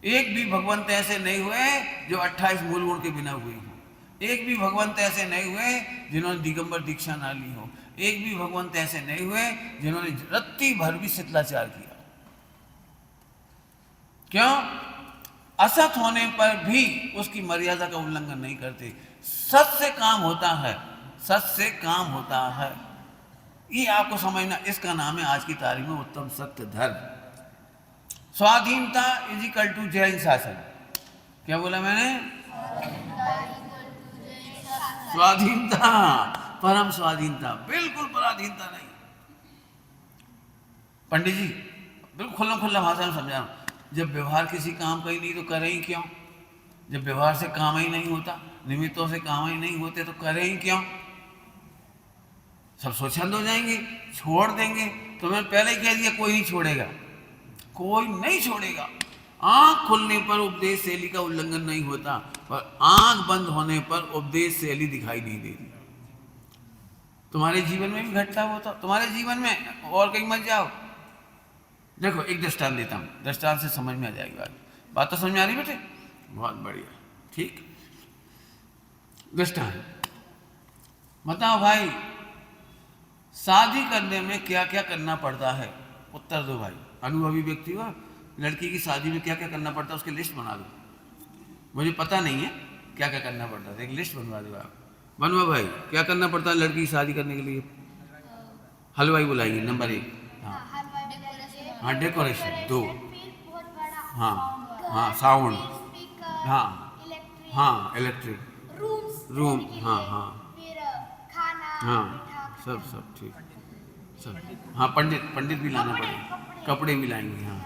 एक भी भगवंत ऐसे नहीं हुए जो 28 मूल गुण के बिना हुए हों। एक भी भगवंत ऐसे नहीं हुए जिन्होंने दिगंबर दीक्षा ना ली हो। एक भी भगवंत ऐसे नहीं हुए जिन्होंने रत्ती भर भी शिथिलाचार किया। क्यों? असत होने पर भी उसकी मर्यादा का उल्लंघन नहीं करते। सत से काम होता है, सत से काम होता है, ये आपको समझना। इसका नाम है आज की तारीख में उत्तम सत्य धर्म। स्वाधीनता इज इक्वल टू जैन शासन। क्या बोला मैंने? स्वाधीनता, परम स्वाधीनता, बिल्कुल पराधीनता नहीं। पंडित जी बिल्कुल खुल्ला खुल्ला भाषा में समझा, जब व्यवहार किसी काम का ही नहीं तो करें ही क्यों? जब व्यवहार से काम ही नहीं होता, निमित्तों से काम ही नहीं होते, तो करें ही क्यों? सब स्वच्छंद हो जाएंगे, छोड़ देंगे। तो मैंने पहले ही कह दिया, कोई नहीं छोड़ेगा, कोई नहीं छोड़ेगा। आंख खुलने पर उपदेश शैली का उल्लंघन नहीं होता, पर आंख बंद होने पर उपदेश शैली दिखाई नहीं देती। तुम्हारे जीवन में भी घटता होता, तुम्हारे जीवन में, और कहीं मत जाओ। देखो एक दृष्टांत देता हूँ, दृष्टांत से समझ में आ जाएगी बात। बात तो समझ में आ रही बेटे? बहुत बढ़िया, ठीक। दृष्टांत। बताओ भाई, शादी करने में क्या क्या करना पड़ता है? उत्तर दो भाई, अनुभवी व्यक्ति हो। लड़की की शादी में क्या क्या करना पड़ता है उसकी लिस्ट बना दो। मुझे पता नहीं है क्या क्या करना पड़ता है, एक लिस्ट बनवा दो आप। बनवा भाई, क्या करना पड़ता है लड़की की शादी करने के लिए? हलवाई बुलाइए, नंबर 1। हाँ, डेकोरेशन 2। हाँ हाँ, साउंड। हाँ हाँ, इलेक्ट्रिक रूम। हाँ हाँ हाँ, सब ठीक सब। हाँ, पंडित भी लाना पड़ेगा, कपड़े भी लाएंगे। हाँ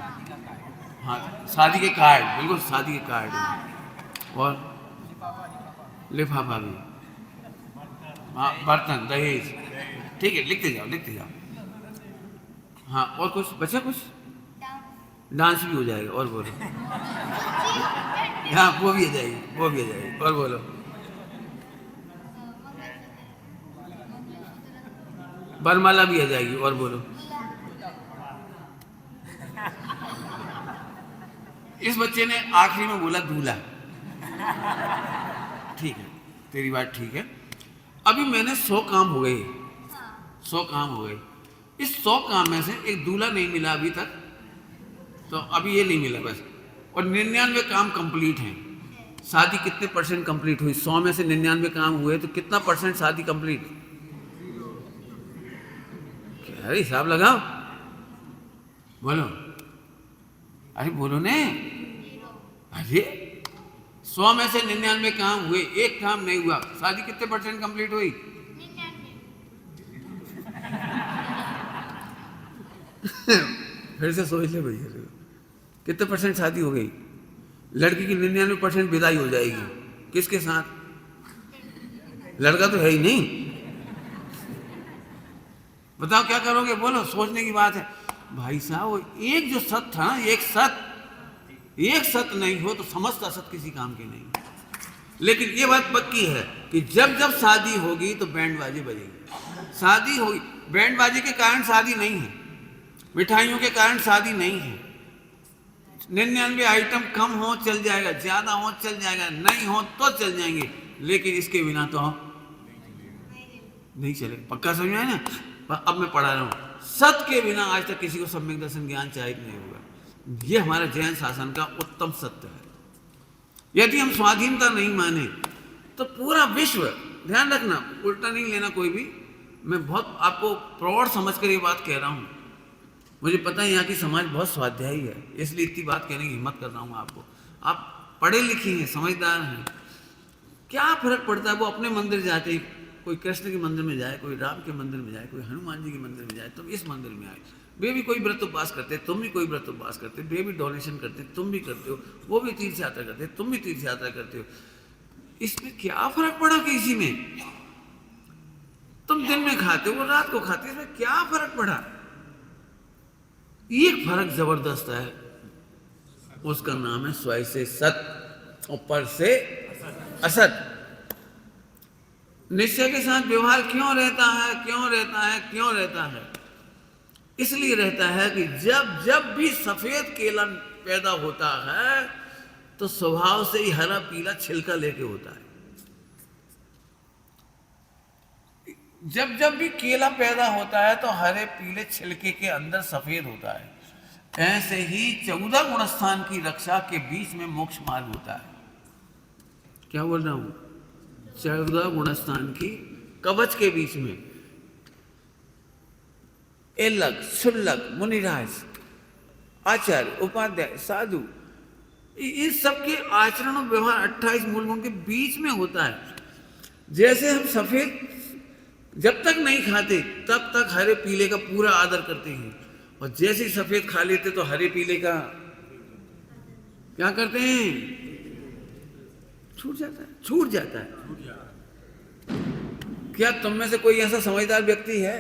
हाँ, शादी के कार्ड, बिल्कुल शादी के कार्ड। और लिफाफा भी। हाँ, बर्तन, दहेज। ठीक है, लिखते जाओ। हाँ, और कुछ बचा? कुछ डांस भी हो जाएगा। और बोलो। हाँ, वो भी आ जाएगी। और बोलो। बरमाला भी आ जाएगी। और बोलो। इस बच्चे ने आखिरी में बोला दूल्हा। ठीक है, तेरी बात ठीक है। अभी मैंने 100 काम हो गए, 100 काम हो गए। इस 100 काम में से एक दूल्हा नहीं मिला अभी तक, तो अभी ये नहीं मिला बस। और 99 काम कंप्लीट हैं। शादी कितने % कंप्लीट हुई? 100 में से 99 काम हुए तो कितना % शादी कंप्लीट? अरे हिसाब लगाओ, बोलो। अरे बोलो ने। अरे 100 में से 99 काम हुए, एक काम नहीं हुआ, शादी कितने % कंप्लीट हुई? फिर से सोच ले भैया, कितने % शादी हो गई? लड़की की 99% विदाई हो जाएगी। किसके साथ? लड़का तो है ही नहीं। बताओ क्या करोगे? बोलो, सोचने की बात है भाई साहब। वो एक जो सत था ना, एक सत नहीं हो तो समस्त असत किसी काम के नहीं। लेकिन ये बात पक्की है कि जब जब शादी होगी तो बैंड बाजे बजेगी। शादी होगी, बैंड बाजे के कारण शादी नहीं है, मिठाइयों के कारण शादी नहीं है। 99 आइटम कम हो चल जाएगा, ज्यादा हो चल जाएगा, नहीं हो तो चल जाएंगे, लेकिन इसके बिना तो नहीं चले। पक्का समझ में आया ना? अब मैं पढ़ा रहा हूँ, सत के बिना आज तक किसी को सम्यक दर्शन ज्ञान चाहिए नहीं होगा। ये हमारे जैन शासन का उत्तम सत्य है। यदि हम स्वाधीनता नहीं माने तो पूरा विश्व, ध्यान रखना, उल्टा नहीं लेना कोई भी, मैं बहुत आपको प्रौढ़ समझकर ये बात कह रहा हूँ। मुझे पता है यहाँ की समाज बहुत स्वाध्यायी है, इसलिए इतनी बात कहने की हिम्मत कर रहा हूँ आपको। आप पढ़े लिखे हैं, समझदार हैं, क्या फर्क पड़ता है? वो अपने मंदिर जाते हैं, कोई कृष्ण के मंदिर में जाए, कोई राम के मंदिर में जाए, कोई हनुमान जी के मंदिर में जाए, तुम इस मंदिर में आए। वे भी कोई व्रत उपवास करते, तुम भी कोई व्रत उपवास करते, वे भी डोनेशन करते, तुम भी करते हो, वो भी तीर्थ यात्रा करते, तुम भी तीर्थ यात्रा करते हो। इसमें क्या फर्क पड़ा किसी में? तुम दिन में खाते हो, वो रात को खाते, इसमें क्या फर्क पड़ा? एक फर्क जबरदस्त है, उसका नाम है स्वय से सत और पर से असत। निश्चय के साथ व्यवहार क्यों रहता है? इसलिए रहता है कि जब भी सफेद केला पैदा होता है तो स्वभाव से ही हरा पीला छिलका लेके होता है। जब भी केला पैदा होता है तो हरे पीले छिलके के अंदर सफेद होता है। ऐसे ही 14 गुणस्थान की रक्षा के बीच में मोक्ष मार्ग होता है। क्या बोल रहा हूं? 14 गुणस्थान की कवच के बीच में एलक, शुल्लक, मुनिराज, आचार्य, उपाध्याय, साधु, इन सबके आचरण और व्यवहार 28 मूल गुण के बीच में होता है। जैसे हम सफेद जब तक नहीं खाते तब तक हरे पीले का पूरा आदर करते हैं, और जैसे ही सफेद खा लेते तो हरे पीले का क्या करते हैं? छूट जाता है। क्या तुम में से कोई ऐसा समझदार व्यक्ति है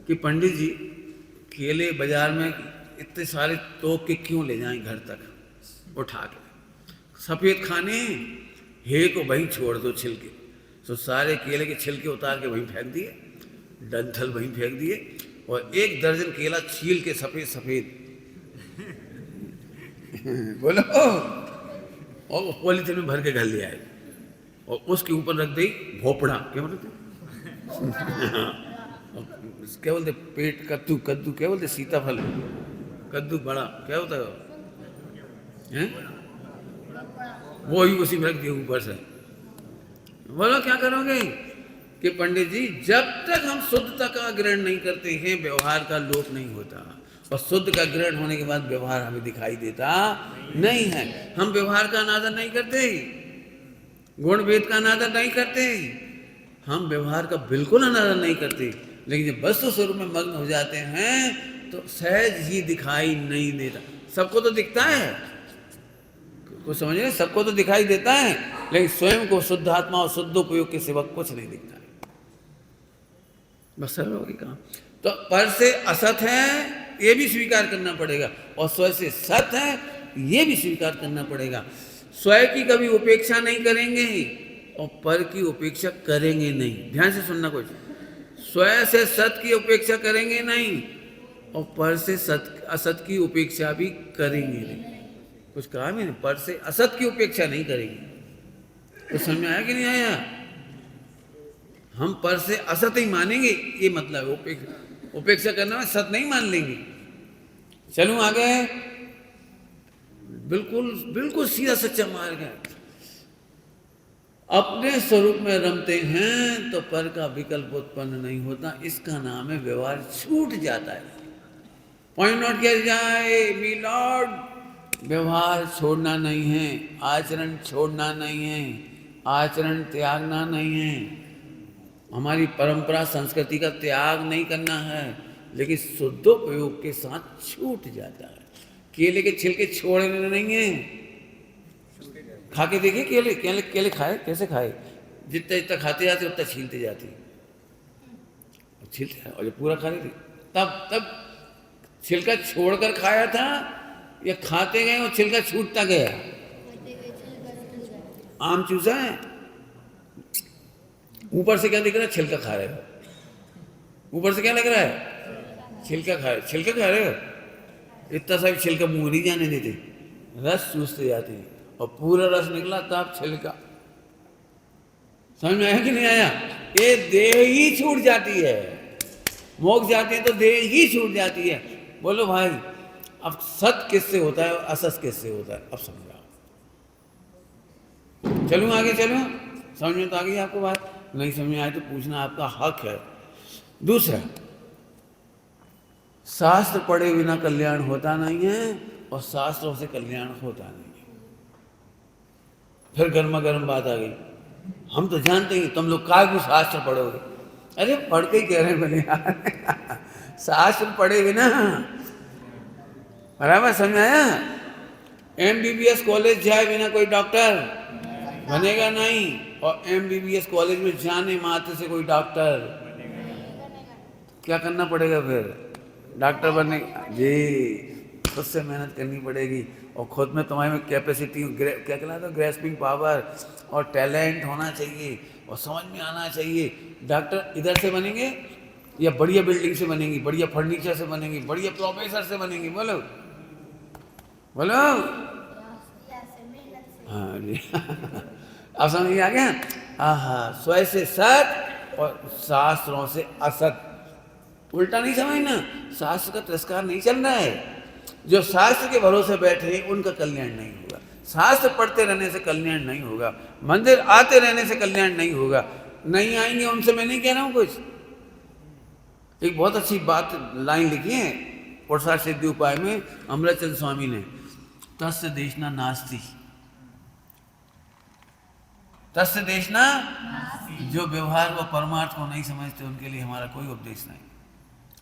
कि पंडित जी केले बाजार में इतने सारे तोड़ के क्यों ले जाएं घर तक उठा के? सफेद खाने हे को वहीं छोड़ दो छिलके। तो सारे केले के छिलके उतार के वहीं फेंक दिए, डंठल वहीं फेंक दिए, और 1 दर्जन केला छील के सफेद बोलो, और पॉलीथिन में भर के घर ले आए। और उसके ऊपर रख दी भोपड़ा, क्या बोलते क्या बोलते पेट कद्दू, कद्दू क्या बोलते, सीताफल, कद्दू बड़ा क्या होता है, वो ही उसी में रख दिया ऊपर से। बोलो क्या करोगे कि पंडित जी जब तक हम शुद्धता का ग्रहण नहीं करते हैं व्यवहार का लोप नहीं होता, और शुद्ध का ग्रहण होने के बाद व्यवहार हमें दिखाई देता नहीं है। हम व्यवहार का अनादर नहीं करते, गुण भेद का अनादर नहीं करते, हम व्यवहार का बिल्कुल अनादर नहीं करते, लेकिन जब वस्तु स्वरूप में मग्न हो जाते हैं तो सहज ही दिखाई नहीं देता। सबको तो दिखता है, कुछ समझ रहे, सबको तो दिखाई देता है, लेकिन स्वयं को शुद्ध आत्मा और शुद्ध उपयोग के सिवा कुछ नहीं दिखता है। बस सरल होगी काम। तो पर से असत है ये भी स्वीकार करना पड़ेगा, और स्व से सत है ये भी स्वीकार करना पड़ेगा। स्वयं की कभी उपेक्षा नहीं करेंगे और पर की उपेक्षा करेंगे नहीं। ध्यान से सुनना कुछ, स्वयं से सत की उपेक्षा करेंगे नहीं और पर से असत की उपेक्षा भी करेंगे नहीं। कुछ कहा मैंने, पर से असत की उपेक्षा नहीं करेंगे। तो समझ में आया कि नहीं आया? हम पर से असत ही मानेंगे, ये मतलब उपेक्षा करना में सत नहीं मान लेंगे। चलूं आगे, बिल्कुल बिल्कुल सीधा सच्चा मार्ग है। अपने स्वरूप में रमते हैं तो पर का विकल्प उत्पन्न नहीं होता, इसका नाम है व्यवहार छूट जाता है। पॉइंट नोट किया जाए मी लॉर्ड, व्यवहार छोड़ना नहीं है, आचरण छोड़ना नहीं है, आचरण त्यागना नहीं है, हमारी परंपरा संस्कृति का त्याग नहीं करना है, लेकिन शुद्धोपयोग के साथ छूट जाता है। केले के छिलके छोड़ने नहीं है। खा के देखिए केले, केले केले खाए कैसे खाए, जितना जितना खाते जाते उतना छीलते जाते, छीलते और जब पूरा खा रहे थे तब छिलका छोड़कर खाया था या खाते गए और छिलका छूटता गया। आम चूसा है, ऊपर से क्या दिख रहा है, छिलका खा रहे हो, ऊपर से क्या लग रहा है, छिलका खा रहे हो। इतना सा भी छिलका मुंह नहीं जाने देते, रस चूसते जाते हैं और पूरा रस निकला तब छिलका। समझ में आया कि नहीं आया? ये देह ही छूट जाती है, मोक्ष जाते हैं तो देह ही छूट जाती है। बोलो भाई अब सत किससे होता है और असत किससे होता है, अब समझाओ। चलूं आगे, चलूं, समझ में तो आ गई आपको बात? नहीं समझ में आए तो पूछना आपका हक है। दूसरा, शास्त्र पढ़े बिना कल्याण होता नहीं है और शास्त्रों से कल्याण होता नहीं है। फिर गर्मा गर्म बात आ गई, हम तो जानते हैं तुम लोग काय को शास्त्र पढ़ोगे। अरे पढ़ के ही कह रहे हैं बोले यार, शास्त्र पढ़े बिना, बराबर समझ आया? MBBS कॉलेज जाए बिना कोई डॉक्टर बनेगा नहीं, और MBBS कॉलेज में जाने मात्र से कोई डॉक्टर क्या करना पड़ेगा फिर? डॉक्टर बनने जी खुद से मेहनत करनी पड़ेगी, और खुद में तुम्हारे में कैपेसिटी क्या कहलाता है, ग्रेस्पिंग पावर और टैलेंट होना चाहिए और समझ में आना चाहिए। डॉक्टर इधर से बनेंगे या बढ़िया बिल्डिंग से बनेंगी, बढ़िया फर्नीचर से बनेंगी, बढ़िया प्रोफेसर से बनेंगी? बोलो बोलो। हाँ जी अब समझ में आ गया? हाँ, स्वयं से सत और शास्त्रों से असत, उल्टा नहीं समझना। शास्त्र का तिरस्कार नहीं चल रहा है। जो शास्त्र के भरोसे बैठे हैं उनका कल्याण नहीं होगा, शास्त्र पढ़ते रहने से कल्याण नहीं होगा, मंदिर आते रहने से कल्याण नहीं होगा। नहीं आएंगे उनसे मैं नहीं कह रहा हूं कुछ। एक बहुत अच्छी बात लाइन लिखी है पुरुषार्थ सिद्धि उपाय में अमृतचंद स्वामी ने, तस्य देशना नास्ति, तस्य देशना, जो व्यवहार व परमार्थ को नहीं समझते उनके लिए हमारा कोई उपदेश नहीं।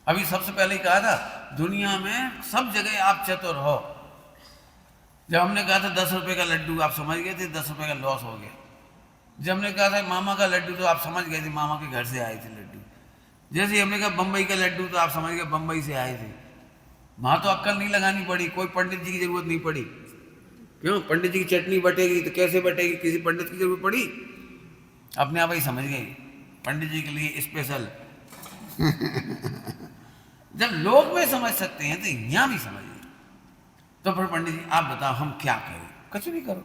अभी सबसे पहले ही कहा था दुनिया में सब जगह आप चतुर हो। जब हमने कहा था 10 रुपए का लड्डू, आप समझ गए थे 10 रुपए का लॉस हो गया। जब हमने कहा था मामा का लड्डू, तो आप समझ गए थे मामा के घर से आए थे लड्डू। जैसे हमने कहा बम्बई का लड्डू, तो आप समझ गए बम्बई से आए थे। वहां तो अक्कल नहीं लगानी पड़ी, कोई पंडित जी की जरूरत नहीं पड़ी। क्यों? पंडित जी की चटनी बटेगी तो कैसे बटेगी, किसी पंडित की जरूरत पड़ी? अपने आप ही समझ गए पंडित जी के लिए स्पेशल जब लोग में समझ सकते हैं तो यहाँ भी समझिए। तो फिर पंडित जी आप बताओ हम क्या करें? कुछ भी करो,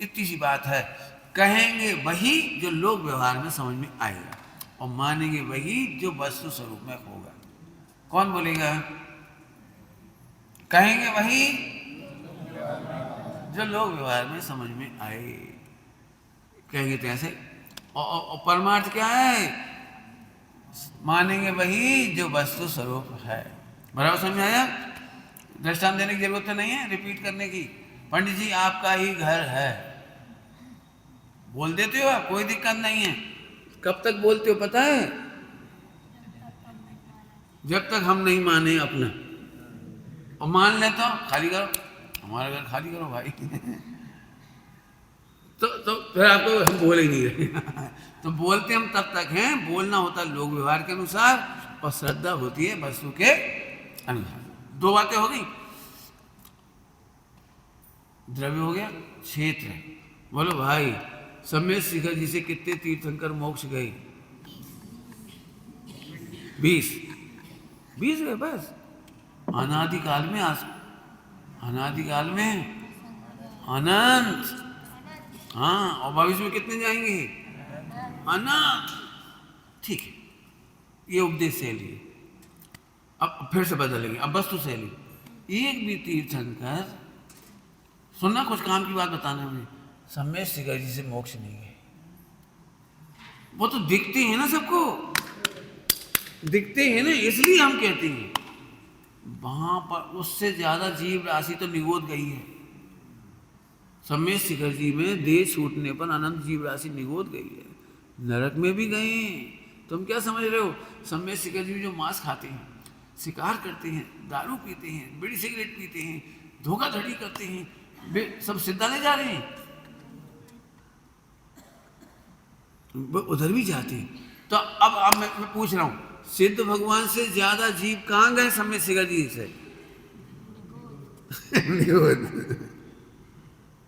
इतनी सी बात है, कहेंगे वही जो लोक व्यवहार में समझ में आएगा और मानेंगे वही जो वस्तु स्वरूप में होगा। कौन बोलेगा? कहेंगे वही जो लोक व्यवहार में समझ में आए। कहेंगे तो ऐसे। और परमार्थ क्या है? मानेंगे वही जो वस्तु स्वरूप है। बराबर समझ में आया? दृष्टांत देने की जरूरत तो नहीं है रिपीट करने की। पंडित जी आपका ही घर है, बोल देते हो आप, कोई दिक्कत नहीं है। कब तक बोलते हो पता है? जब तक हम नहीं माने अपना। और मान ले तो खाली करो, हमारा घर खाली करो भाई। तो फिर आपको हम बोले ही नहीं रहे। तो बोलते हम तब तक हैं, बोलना होता है लोक व्यवहार के अनुसार और श्रद्धा होती है वस्तु के अनुसार। दो बातें हो गई। द्रव्य हो गया, क्षेत्र। बोलो भाई सम्यक शिखर जी से कितने तीर्थंकर मोक्ष गए? 20 गए बस। अनादिकाल में अनादिकाल में अनंत। हाँ, और भविष्य में कितने जाएंगे? अनंत। ठीक है, ये उपदेश शैली। अब फिर से बदलेंगे, अब वस्तु शैली। एक भी तीर्थंकर, सुनना कुछ काम की बात बताना हमें, सम्यक शिखर जी से मोक्ष नहीं गए। वो तो दिखते हैं ना सबको, दिखते हैं ना, इसलिए हम कहते हैं वहां पर उससे ज्यादा जीव राशि तो निगोद गई है। सम्यक शिखर जी में देह छूटने पर अनंत जीव राशि निगोद गई है, नरक में भी गए। तुम क्या समझ रहे हो? सम्यक शिखर जी जो मांस खाते हैं, शिकार करते हैं, दारू पीते हैं, बीड़ी सिगरेट पीते हैं, धोखाधड़ी करते हैं, वे सब सिद्धालय जा रहे हैं, वो उधर भी जाते हैं। तो अब मैं पूछ रहा हूं, सिद्ध भगवान से ज्यादा जीव कहां गए सम्यक शिखर जी से?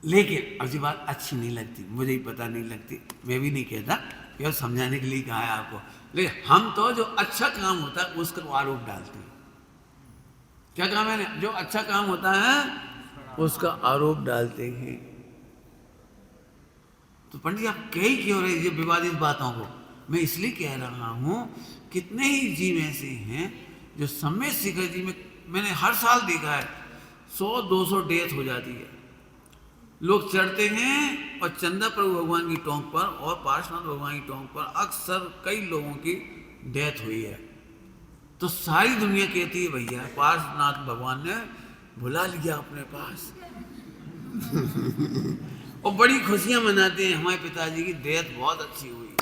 लेकिन अब ये बात अच्छी नहीं लगती, मुझे ही पता नहीं लगती, मैं भी नहीं कहता, केवल समझाने के लिए कहा है आपको। लेकिन हम तो जो अच्छा काम होता है उसका आरोप डालते हैं। क्या काम है? जो अच्छा काम होता है उसका आरोप डालते हैं। तो पंडित जी आप कह क्यों रहे ये विवादित बातों को? मैं इसलिए कह रहा हूं, कितने ही जीव ऐसे हैं जो सम्यक शिखर जी में, मैंने हर साल देखा है 100-200 डेथ हो जाती है। लोग चढ़ते हैं और चंदा प्रभु भगवान की टोंक पर और पार्श्वनाथ भगवान की टोंक पर अक्सर कई लोगों की डेथ हुई है। तो सारी दुनिया कहती है भैया पार्श्वनाथ भगवान ने बुला लिया अपने पास। और बड़ी खुशियां मनाते हैं, हमारे पिताजी की डेथ बहुत अच्छी हुई,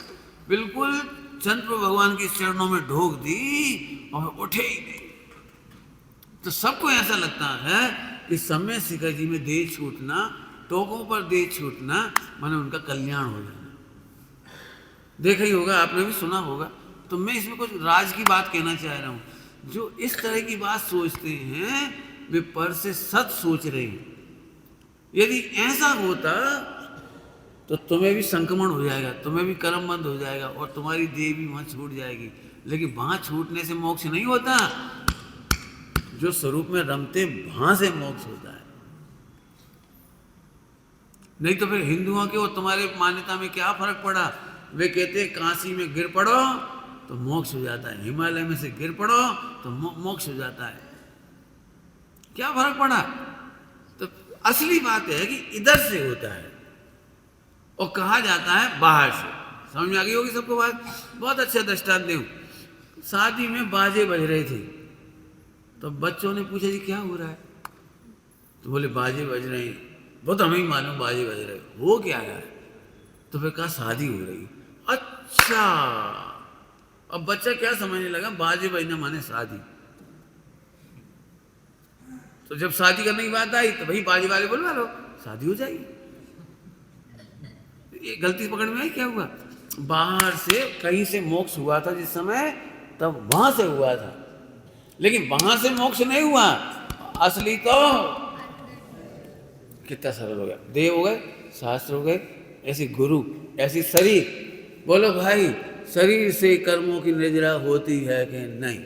बिल्कुल चंद्र प्रभु भगवान के चरणों में ढोक दी और उठे ही नहीं। तो सबको ऐसा लगता है कि सम्यक शिखर जी में देह छूटना, टोकों पर देह छूटना माने उनका कल्याण हो जाना। देखा ही होगा, आपने भी सुना होगा। तो मैं इसमें कुछ राज की बात कहना चाह रहा हूं। जो इस तरह की बात सोचते हैं वे पर से सत सोच रहे हैं। यदि ऐसा होता तो तुम्हें भी संक्रमण हो जाएगा, तुम्हें भी कर्म बंद हो जाएगा और तुम्हारी देह भी वहां छूट जाएगी। लेकिन वहां छूटने से मोक्ष नहीं होता, जो स्वरूप में रमते वहां से मोक्ष होता है। नहीं तो फिर हिंदुओं के और तुम्हारे मान्यता में क्या फर्क पड़ा? वे कहते हैं काशी में गिर पड़ो तो मोक्ष हो जाता है, हिमालय में से गिर पड़ो तो मोक्ष हो जाता है। क्या फर्क पड़ा? तो असली बात है कि इधर से होता है और कहा जाता है बाहर से। समझ में आ गई होगी सबको बात? बहुत अच्छा दृष्टांत दूं। शादी में बाजे बज रहे थे तो बच्चों ने पूछा जी क्या हो रहा है? तो बोले बाजे बज रहे हैं। वो तो हमें ही मालूम बाजे बज रहे, वो क्या है? तो फिर कहा शादी हो रही। अच्छा, अब बच्चा क्या समझने लगा, बाजे बजना माने शादी। तो जब शादी करने की बात आई तो भाई बाजे वाले बोलवा लो, शादी हो जाएगी। ये गलती पकड़ में आई क्या हुआ? बाहर से कहीं से मोक्ष हुआ था जिस समय, तब वहां से हुआ था। लेकिन वहां से मोक्ष नहीं हुआ, असली तो कितना सरल हो गया। देव हो गए, शास्त्र हो गए, ऐसी गुरु, ऐसी शरीर। बोलो भाई शरीर से कर्मों की निर्जरा होती है कि नहीं?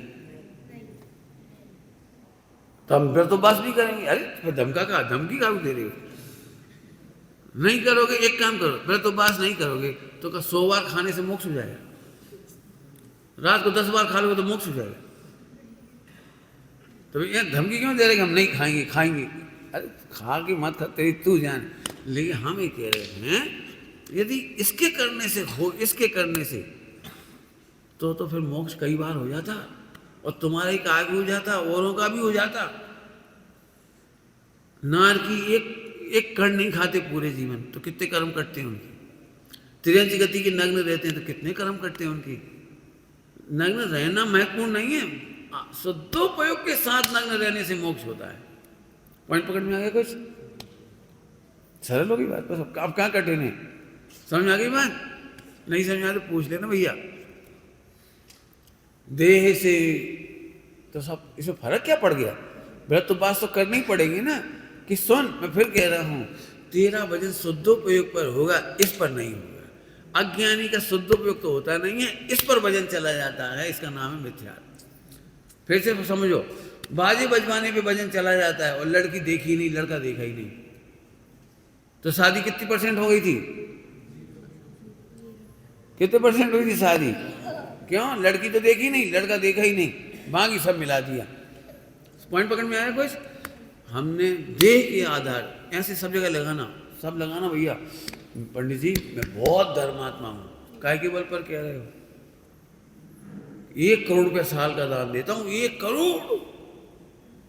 तो हम फिर तो बस भी करेंगे। अरे फिर धमका का धमकी का दे रहे हो? नहीं करोगे, एक काम करो, व्रत उपवास नहीं करोगे तो 100 बार खाने से मोक्ष हो जाएगा। रात को 10 बार खा लोगे तो मोक्ष हो जाएगा। तो ये धमकी क्यों दे रहे कि हम नहीं खाएंगे खाएंगे? अरे खा के मत खा, तेरी तू जान। लेकिन हम ये कह रहे हैं यदि इसके करने से हो, इसके करने से तो फिर मोक्ष कई बार हो जाता, और तुम्हारा ही का भी हो जाता, औरों का भी हो जाता। नार की एक कण नहीं खाते पूरे जीवन, तो कितने कर्म करते हैं उनके। त्रियंच गति के नग्न रहते हैं तो कितने कर्म करते हैं उनके। नग्न रहना महत्वपूर्ण नहीं है, सदुपयोग के साथ नग्न रहने से मोक्ष होता है। पॉइंट पकड़ में आ गया कुछ? सरल होगी बात, बस अब कहाँ कटे नहीं, समझ में आ गई बात? नहीं समझ में आ तो पूछ लेना भैया। देह से तो सब, इसमें फर्क क्या पड़ गया? व्रत उपवास तो करने ही पड़ेंगे ना। कि सुन, मैं फिर कह रहा हूं, तेरा भजन शुद्धोपयोग पर होगा, इस पर नहीं होगा। अज्ञानी का शुद्धोपयोग तो होता नहीं है, इस पर भजन चला जाता है, इसका नाम है मिथ्या। फिर से समझो, बाजे बजवाने पे भजन चला जाता है और लड़की देखी नहीं, लड़का देखा ही नहीं, तो शादी कितनी % हो गई थी? कितने % हुई थी शादी? क्यों? लड़की तो देखी नहीं, लड़का देखा ही नहीं, बाकी सब मिला दिया। पॉइंट पकड़ में आया कुछ? हमने देह के आधार ऐसे सब जगह लगाना, सब लगाना भैया। पंडित जी मैं बहुत धर्मात्मा हूं, काय के बल पर कह रहे हो? 1 करोड़ रुपया साल का दान देता हूं, 1 करोड़,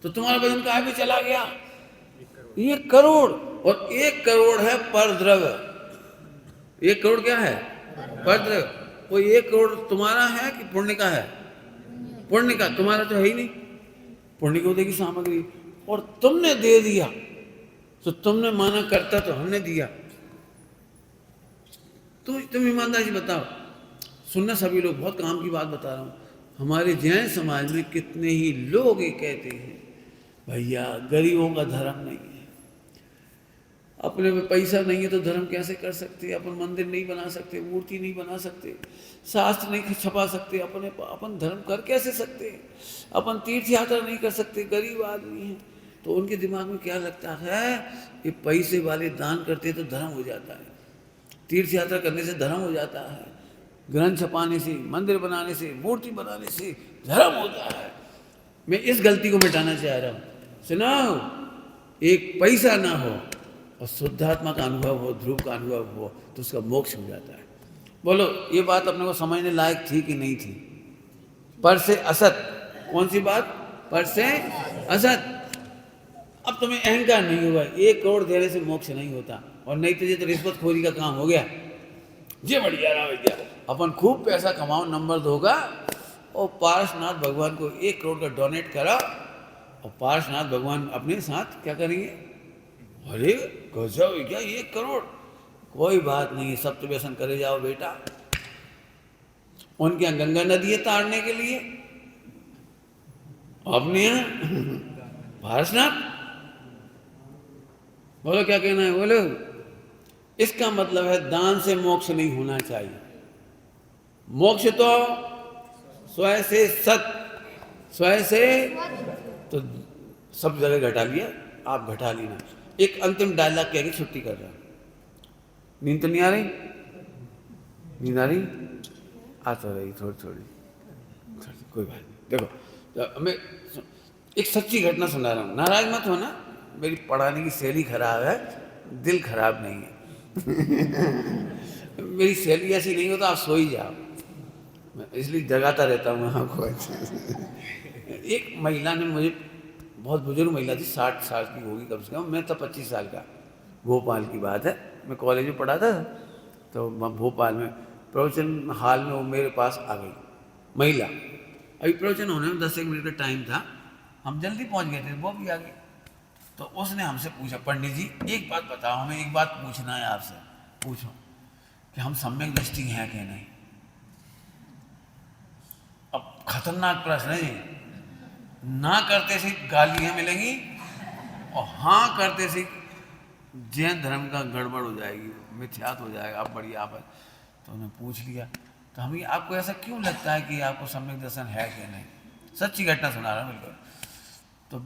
तो तुम्हारा वजन काय पे चला गया? 1 करोड़, और 1 करोड़ है पर द्रव्य। 1 करोड़ क्या है? पर द्रव्य। वो 1 करोड़ तुम्हारा है कि पुण्य का है? पुण्य का। तुम्हारा तो है ही नहीं, पुण्य को देगी सामग्री, और तुमने दे दिया तो तुमने माना करता तो हमने दिया। तो तुम ईमानदारी से बताओ, सुनना सभी लोग, बहुत काम की बात बता रहा हूं। हमारे जैन समाज में कितने ही लोग ये कहते हैं भैया गरीबों का धर्म नहीं है, अपने में पैसा नहीं है तो धर्म कैसे कर सकते, अपन मंदिर नहीं बना सकते, मूर्ति नहीं बना सकते, शास्त्र नहीं छपा सकते, अपन धर्म कर कैसे सकते, अपन तीर्थ यात्रा नहीं कर सकते, गरीब आदमी हैं। तो उनके दिमाग में क्या लगता है, ये पैसे वाले दान करते तो धर्म हो जाता है, तीर्थ यात्रा करने से धर्म हो जाता है, ग्रंथ छपाने से, मंदिर बनाने से, मूर्ति बनाने से धर्म होता है। मैं इस गलती को मिटाना चाह रहा हूँ। सुनाओ, एक पैसा ना हो और शुद्धात्मा का अनुभव हो, ध्रुव का अनुभव हो, तो उसका मोक्ष हो जाता है। बोलो ये बात अपने को समझने लायक थी कि नहीं थी? पर से असत, कौन सी बात? पर से असत। अब तुम्हें अहंकार नहीं हुआ, 1 करोड़ देने से मोक्ष नहीं होता, और नहीं तो ये तो रिश्वतखोरी का काम हो गया। ये बढ़िया रहा भैया, अपन खूब पैसा कमाओ, नंबर 2 का, और पार्श्वनाथ भगवान को 1 करोड़ का डोनेट करा, और पार्श्वनाथ भगवान अपने साथ क्या करेंगे? अरे गजब, क्या 1 करोड़? कोई बात नहीं, सब तो व्यसन करे जाओ बेटा। उनके यहाँ गंगा नदी है तारने के लिए, अपने यहाँ पार्श्वनाथ। बोलो क्या कहना है? बोलो। इसका मतलब है दान से मोक्ष नहीं होना चाहिए। मोक्ष तो स्वयं से सत, स्वयं से, तो सब जगह घटा लिया, आप घटा लेना। एक अंतिम डायलॉग कह के छुट्टी कर रहा हूं। नींद तो नहीं आ रही? नींद आ रही? आ तो रही थोड़ी थोड़ी, कोई बात नहीं। देखो तो मैं एक सच्ची घटना सुना रहा हूँ, नाराज मत होना, मेरी पढ़ाने की शैली खराब है, दिल खराब नहीं है। मेरी शैली ऐसी नहीं हो तो आप सो ही जाओ, मैं इसलिए जगाता रहता हूँ आपको। एक महिला ने मुझे, बहुत बुजुर्ग महिला थी, 60 साल की होगी कम से कम, मैं तो 25 साल का, भोपाल की बात है, मैं कॉलेज में पढ़ा था, तो भोपाल में प्रवचन हाल में वो मेरे पास आ गई महिला। अभी प्रवचन होने में 10-1 मिनट का टाइम था, हम जल्दी पहुंच गए थे, वो भी आ गई। तो उसने हमसे पूछा, पंडित जी एक बात बताओ, हमें एक बात पूछना है आपसे। पूछो कि हम सम्यक दृष्टि हैं कि नहीं। अब खतरनाक प्रश्न है, ना करते से गालियां मिलेंगी, और हाँ करते से जैन धर्म का गड़बड़ हो जाएगी, मिथ्यात हो जाएगा। अब बढ़िया आप, तो उन्होंने पूछ लिया, तो हमें आपको ऐसा क्यों लगता है कि आपको सम्यक दर्शन है कि नहीं? सच्ची घटना सुना रहा हूँ बिल्कुल। तो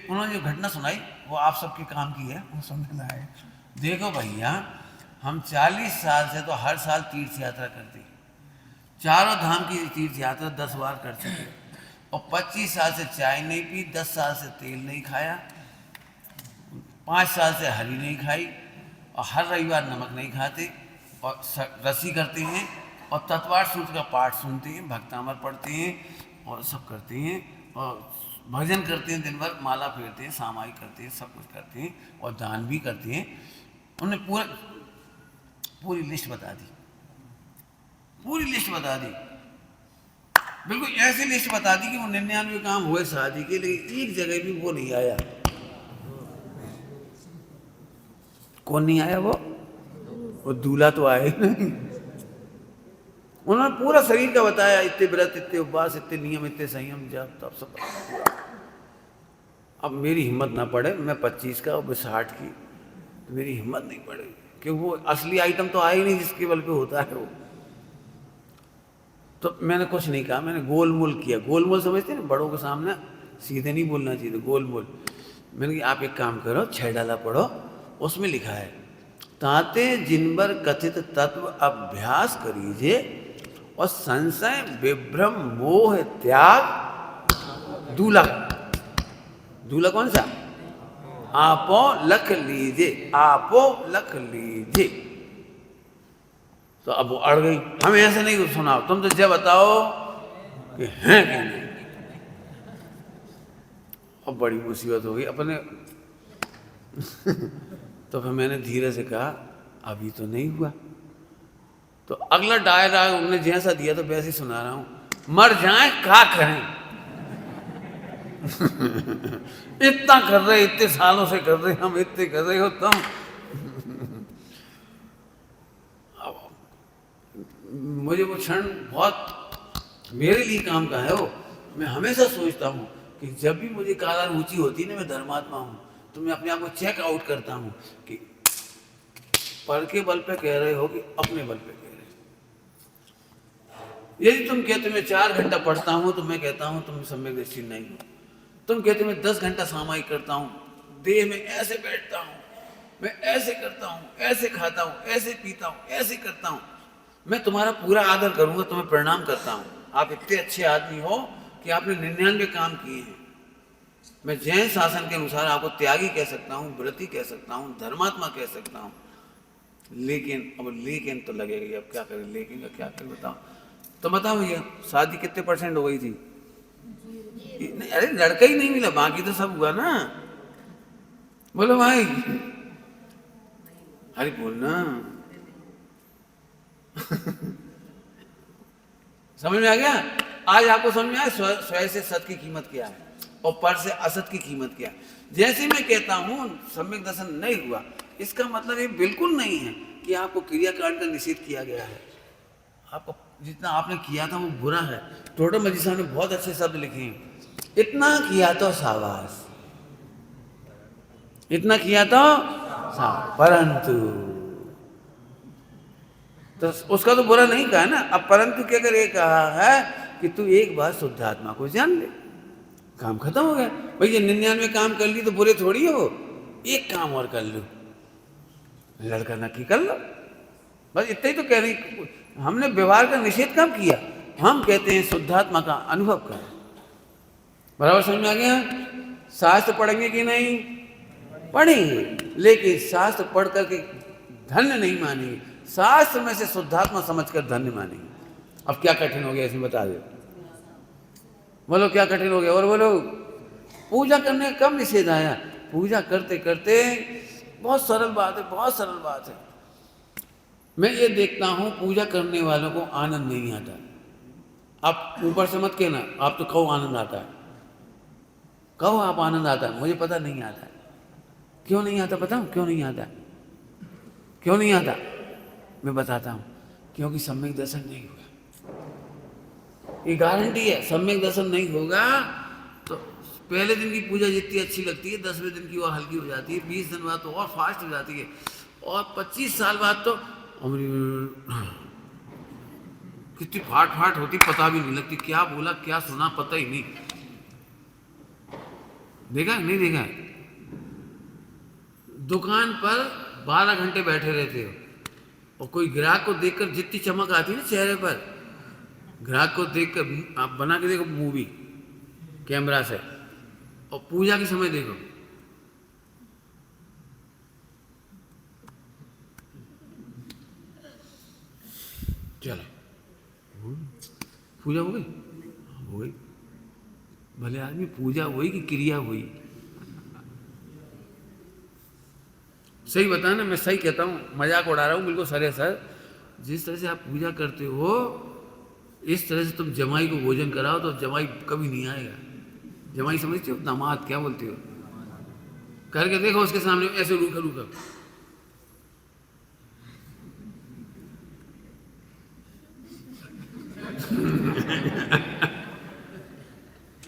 उन्होंने जो घटना सुनाई वो आप सबके काम की है, वो समझ में आए। देखो भैया, हम 40 साल से तो हर साल तीर्थ यात्रा करते हैं, चारों धाम की तीर्थ यात्रा 10 बार कर चुके, और 25 साल से चाय नहीं पी, 10 साल से तेल नहीं खाया, 5 साल से हरी नहीं खाई, और हर रविवार नमक नहीं खाते, और रस्सी करते हैं, और तत्वार सूत्र का पाठ सुनते हैं, भक्तामर पढ़ते हैं, और सब करते हैं, और भजन करते हैं, दिन भर माला फेरते हैं, सामाई करते हैं, सब कुछ करते हैं, और दान भी करते हैं। उन्होंने पूरी लिस्ट बता दी, पूरी लिस्ट बता दी, बिल्कुल ऐसी लिस्ट बता दी कि वो 99 काम हुए शादी के, लेकिन एक जगह भी वो नहीं आया। कौन नहीं आया? वो दूल्हा तो आया ही नहीं। उन्होंने पूरा शरीर का बताया, इतने व्रत, इतने उपवास, इतने नियम, इतने संयम, जब तब सब। अब मेरी हिम्मत ना पड़े, मैं 25 का और 60 की, तो मेरी हिम्मत नहीं पड़ेगी, क्योंकि वो असली आइटम तो आया ही नहीं जिसके बल पे होता है वो। तो मैंने कुछ नहीं कहा, मैंने गोलमोल किया। गोलमोल समझते हैं ना, बड़ों के सामने सीधे नहीं बोलना चाहिए, गोलमोल। मैंने कहा आप एक काम करो, 6 डाला पढ़ो, उसमें लिखा है, ताते जिनबर कथित तत्व अभ्यास करीजे और संशय विभ्रम मोह त्याग दूल्हा। दूल्हा कौन सा? आपो लख लीजे, आपो लख लीजे। तो अब वो अड़ गई, हमें ऐसे नहीं सुनाओ, तुम तो जब बताओ कि हैं कि नहीं। अब बड़ी मुसीबत हो गई अपने। तो फिर मैंने धीरे से कहा अभी तो नहीं हुआ। तो अगला डायरा उन्होंने जैसा दिया तो वैसे ही सुना रहा हूं, मर जाए क्या करें। इतना कर रहे, इतने सालों से कर रहे, हम इतने कर रहे हो तुम। मुझे वो क्षण बहुत मेरे लिए काम का है वो। मैं हमेशा सोचता हूँ कि जब भी मुझे कालारुचि होती है ना, मैं धर्मात्मा हूँ, तो मैं अपने आप को चेक आउट करता हूँ कि पर के बल पे कह रहे हो कि अपने बल पे कह रहे हो। यदि तुम कहते मैं 4 घंटा पढ़ता हूँ तो मैं कहता हूँ तुम सम्यक दृष्टि नहीं हो। तुम कहते मैं 10 घंटा सामायिक करता हूँ, देह में ऐसे बैठता हूँ, मैं ऐसे करता हूँ, ऐसे खाता हूँ, ऐसे पीता हूँ, ऐसे करता हूँ, मैं तुम्हारा पूरा आदर करूंगा, तुम्हें प्रणाम करता हूँ। आप इतने अच्छे आदमी हो कि आपने 99 काम किए हैं। मैं जैन शासन के अनुसार आपको त्यागी कह सकता हूँ, व्रती कह सकता हूँ, धर्मात्मा कह सकता हूँ। लेकिन अब लेकिन तो लगेगा, अब क्या करें, लेकिन का क्या करें बताओ। तो बताओ भैया, शादी कितने % हो गई थी? नहीं, अरे लड़का ही नहीं मिला, बाकी तो सब हुआ ना। बोलो भाई, अरे बोलना। समझ में आ गया? आज आपको समझ में आया स्वयं से सत की कीमत क्या है और पर से असत की कीमत क्या है। जैसे मैं कहता हूं सम्यक दर्शन नहीं हुआ, इसका मतलब ये बिल्कुल नहीं है कि आपको क्रियाकांड का निषेध किया गया है। आपको जितना आपने किया था वो बुरा है। टोटो मजी साहब ने बहुत अच्छे शब्द लिखे हैं, इतना किया तो शाबाश, इतना किया तो परंतु, तो उसका तो बुरा नहीं कहा ना। अब परंतु क्या कर ये कहा है कि तू एक बार शुद्ध आत्मा को जान ले, काम खत्म हो गया। भाई ये 99 काम कर ली तो बुरे थोड़ी हो, एक काम और कर लो, लड़का नक्की कर लो, बस इतना ही तो कह रही। हमने व्यवहार का निषेध कब किया? हम कहते हैं शुद्धात्मा का अनुभव कर। बराबर समझ में आ गया? शास्त्र पढ़ेंगे कि नहीं? पढ़ेंगे, लेकिन शास्त्र पढ़ करके धन्य नहीं मानेंगे, शास्त्र में से शुद्धात्मा समझकर धन्य मानेंगे। अब क्या कठिन हो गया इसमें बता दो, बोलो क्या कठिन हो गया? और बोलो, पूजा करने का कब निषेध आया? पूजा करते करते, बहुत सरल बात है, बहुत सरल बात है। मैं ये देखता हूं पूजा करने वालों को आनंद नहीं आता। आप ऊपर से मत कहना, आप तो कहो आनंद आता है, कहो आप आनंद आता है, मुझे पता नहीं आता है। क्यों नहीं आता बताऊं? क्यों नहीं आता? क्यों नहीं आता? मैं बताता हूं, क्योंकि सम्यक दर्शन नहीं हुआ। ये गारंटी है, सम्यक दर्शन नहीं होगा तो पहले दिन की पूजा जितनी अच्छी लगती है, 10वें दिन की वो हल्की हो जाती है, 20 दिन बाद तो और फास्ट हो जाती है, और 25 साल बाद तो कितनी फाट फाट होती पता भी नहीं लगती, क्या बोला क्या सुना पता ही नहीं। देखा नहीं देखा? दुकान पर 12 घंटे बैठे रहते हो, और कोई ग्राहक को देखकर जितनी चमक आती है ना चेहरे पर, ग्राहक को देखकर आप बना के देखो मूवी कैमरा से, और पूजा के समय देखो, चलो पूजा हो गई, हो गई। भले आदमी पूजा हुई कि क्रिया हुई, सही बताना, मैं सही कहता हूँ, मजाक उड़ा रहा हूँ बिल्कुल सर सर। जिस तरह से आप पूजा करते हो, इस तरह से तुम जमाई को भोजन कराओ तो जमाई कभी नहीं आएगा। जमाई समझते हो, दामाद क्या बोलते हो, करके देखो उसके सामने ऐसे रूखा रूखा,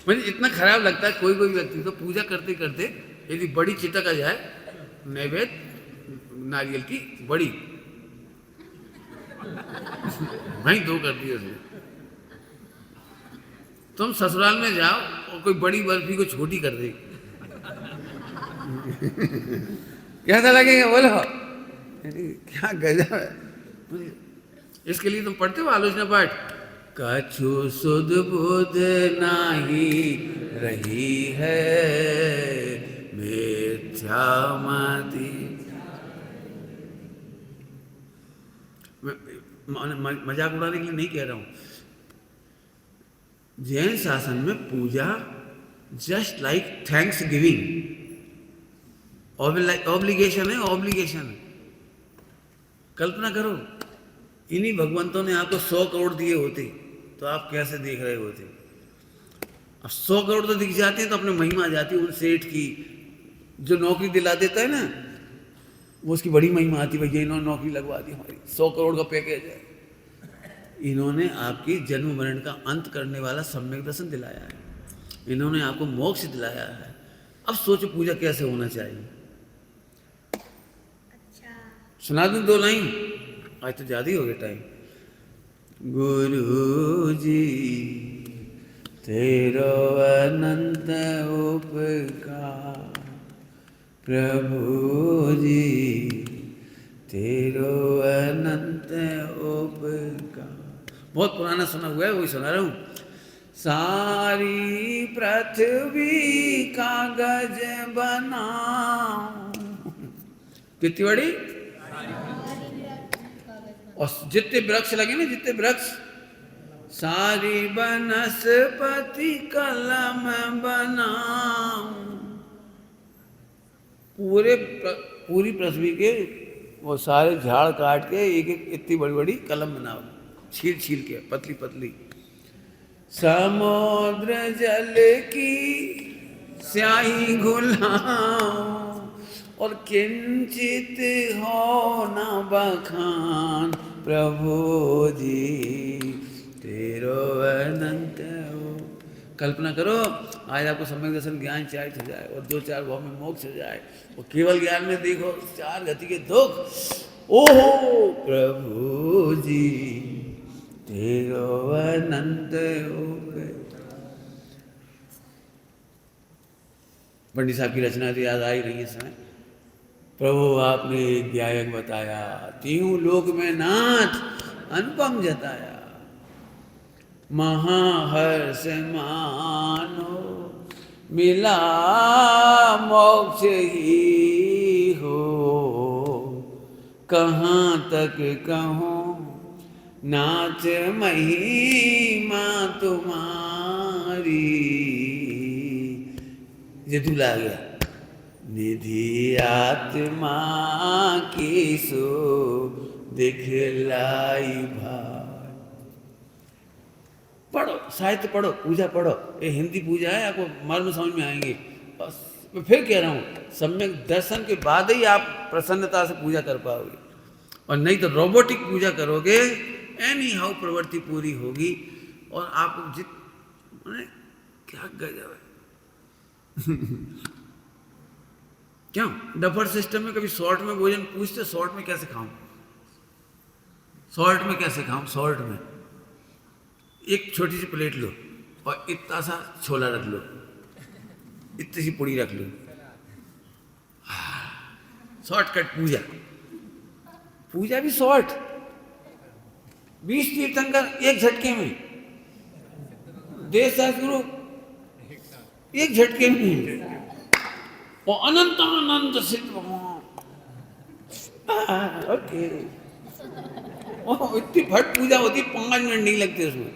मुझे इतना खराब लगता है। कोई कोई व्यक्ति तो पूजा करते करते यदि बड़ी चिटक आ जाए, नैवेद्य नारियल की बड़ी वहीं दो कर दी उसने। तुम ससुराल में जाओ और कोई बड़ी बर्फी को छोटी कर दे, कैसा लगेगा बोलो? क्या गजब है। इसके लिए तुम पढ़ते हो आलोचना पाठ, कछु सुध बुध नाही रही है मिथ्यामति। मजाक उड़ाने के लिए नहीं कह रहा हूं। जैन शासन में पूजा just like thanksgiving, obligation है, ऑब्लिगेशन है। कल्पना करो, इन्हीं भगवंतों ने आपको 100 करोड़ दिए होते तो आप कैसे देख रहे होते? अब 100 करोड़ तो दिख जाते हैं तो अपने महिमा आ जाती है। उन सेठ की जो नौकरी दिला देता है ना, वो उसकी बड़ी महिमा आती है, भैया इन्होंने नौकरी लगवा दी, हमारी 100 करोड़ का पैकेज है। इन्होंने आपकी जन्म मरण का अंत करने वाला सम्यक दर्शन दिलाया है, इन्होंने आपको मोक्ष दिलाया है। अब सोचो पूजा कैसे होना चाहिए। अच्छा, सुना दूं 2 लाइन, आज तो ज्यादा ही हो गया टाइम। गुरु जी तेरो अनंत उपकार, प्रभु जी तेरो अनंत उपकार। बहुत पुराना सुना हुआ है, वही सुना रहा हूं। सारी पृथ्वी कागज बनाओ, कितनी बड़ी, और जितने वृक्ष लगे ना, जितने वृक्ष, सारी वनस्पति कलम बनाओ। पूरी पृथ्वी के वो सारे झाड़ काट के एक एक इतनी बड़ी बड़ी कलम बनाओ, छील छील के, पतली पतली। समुद्र जल की स्याही घुलाओ, और किंचित हो न बखान, प्रभु जी तेरो अनंत हो। कल्पना करो आज आपको सम्यक दर्शन ज्ञान चाहिए हो जाए और 2-4 भाव में मोक्ष हो जाए, और केवल ज्ञान में देखो 4 गति के दुख। ओहो प्रभु जी तेरो अनंत हो गए। पंडित साहब की रचना तो याद आ ही रही है इस समय। प्रभु आपने एक गायक बताया, तीनों लोक में नाथ अनुपम जताया। महाहर्ष मानो मिला मोक्ष ही हो, कहाँ तक कहूँ नाथ महिमा तुम्हारी। ये दूल्हा आ गया। निधि आत्मा की सो दिखलाई भाई। पढ़ो, साहित्य पढ़ो, पूजा पढ़ो। ये हिंदी पूजा है, आपको मर्म समझ में आएंगे। बस मैं फिर कह रहा हूँ, सम्यक दर्शन के बाद ही आप प्रसन्नता से पूजा कर पाओगे, और नहीं तो रोबोटिक पूजा करोगे, एनी हाउ प्रवृत्ति पूरी होगी। और आपको क्या गजब है। क्यों डफर सिस्टम में कभी शॉर्ट में भोजन पूछते, शॉर्ट में कैसे खाऊं, शॉर्ट में कैसे खाऊं? शॉर्ट में एक छोटी सी प्लेट लो और इतना सा छोला रख लो, इतनी सी पूड़ी रख लो, शॉर्टकट पूजा, पूजा भी शॉर्ट, 20 तीर्थंकर एक झटके में, देश गुरु एक झटके में, और अनंत अनंत सिद्ध भगवान। ओके, इतनी फट पूजा होती, 5 मिनट नहीं लगते उसमें,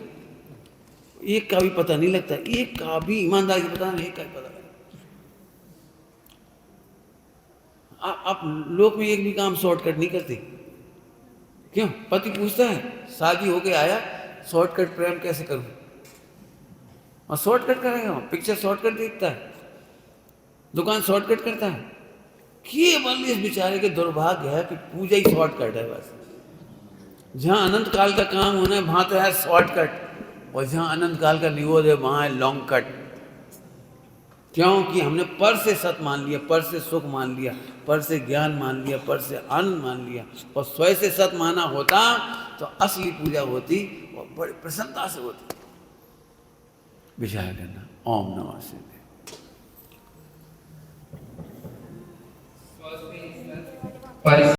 एक का भी पता नहीं लगता, एक का भी ईमानदारी से पता नहीं, एक का भी पता नहीं। आप लोक में एक भी काम शॉर्टकट नहीं करते, क्यों? पति पूछता है शादी होके आया, शॉर्टकट प्रेम कैसे करूं, और शॉर्टकट करेगा, पिक्चर शॉर्टकट देखता है, दुकान शॉर्टकट करता है। केवल इस बेचारे के दुर्भाग्य है कि पूजा ही शॉर्टकट है बस। जहां अनंत काल का काम होना है वहां तो है शॉर्टकट, और जहां अनंत काल का निरोध है वहां है लॉन्ग कट। क्योंकि हमने पर से सत मान लिया, पर से सुख मान लिया, पर से ज्ञान मान लिया, पर से आनंद मान लिया, और स्वयं से सत माना होता तो असली पूजा होती और बड़ी प्रसन्नता से होती। विचार करना। ओम नमः शिवाय।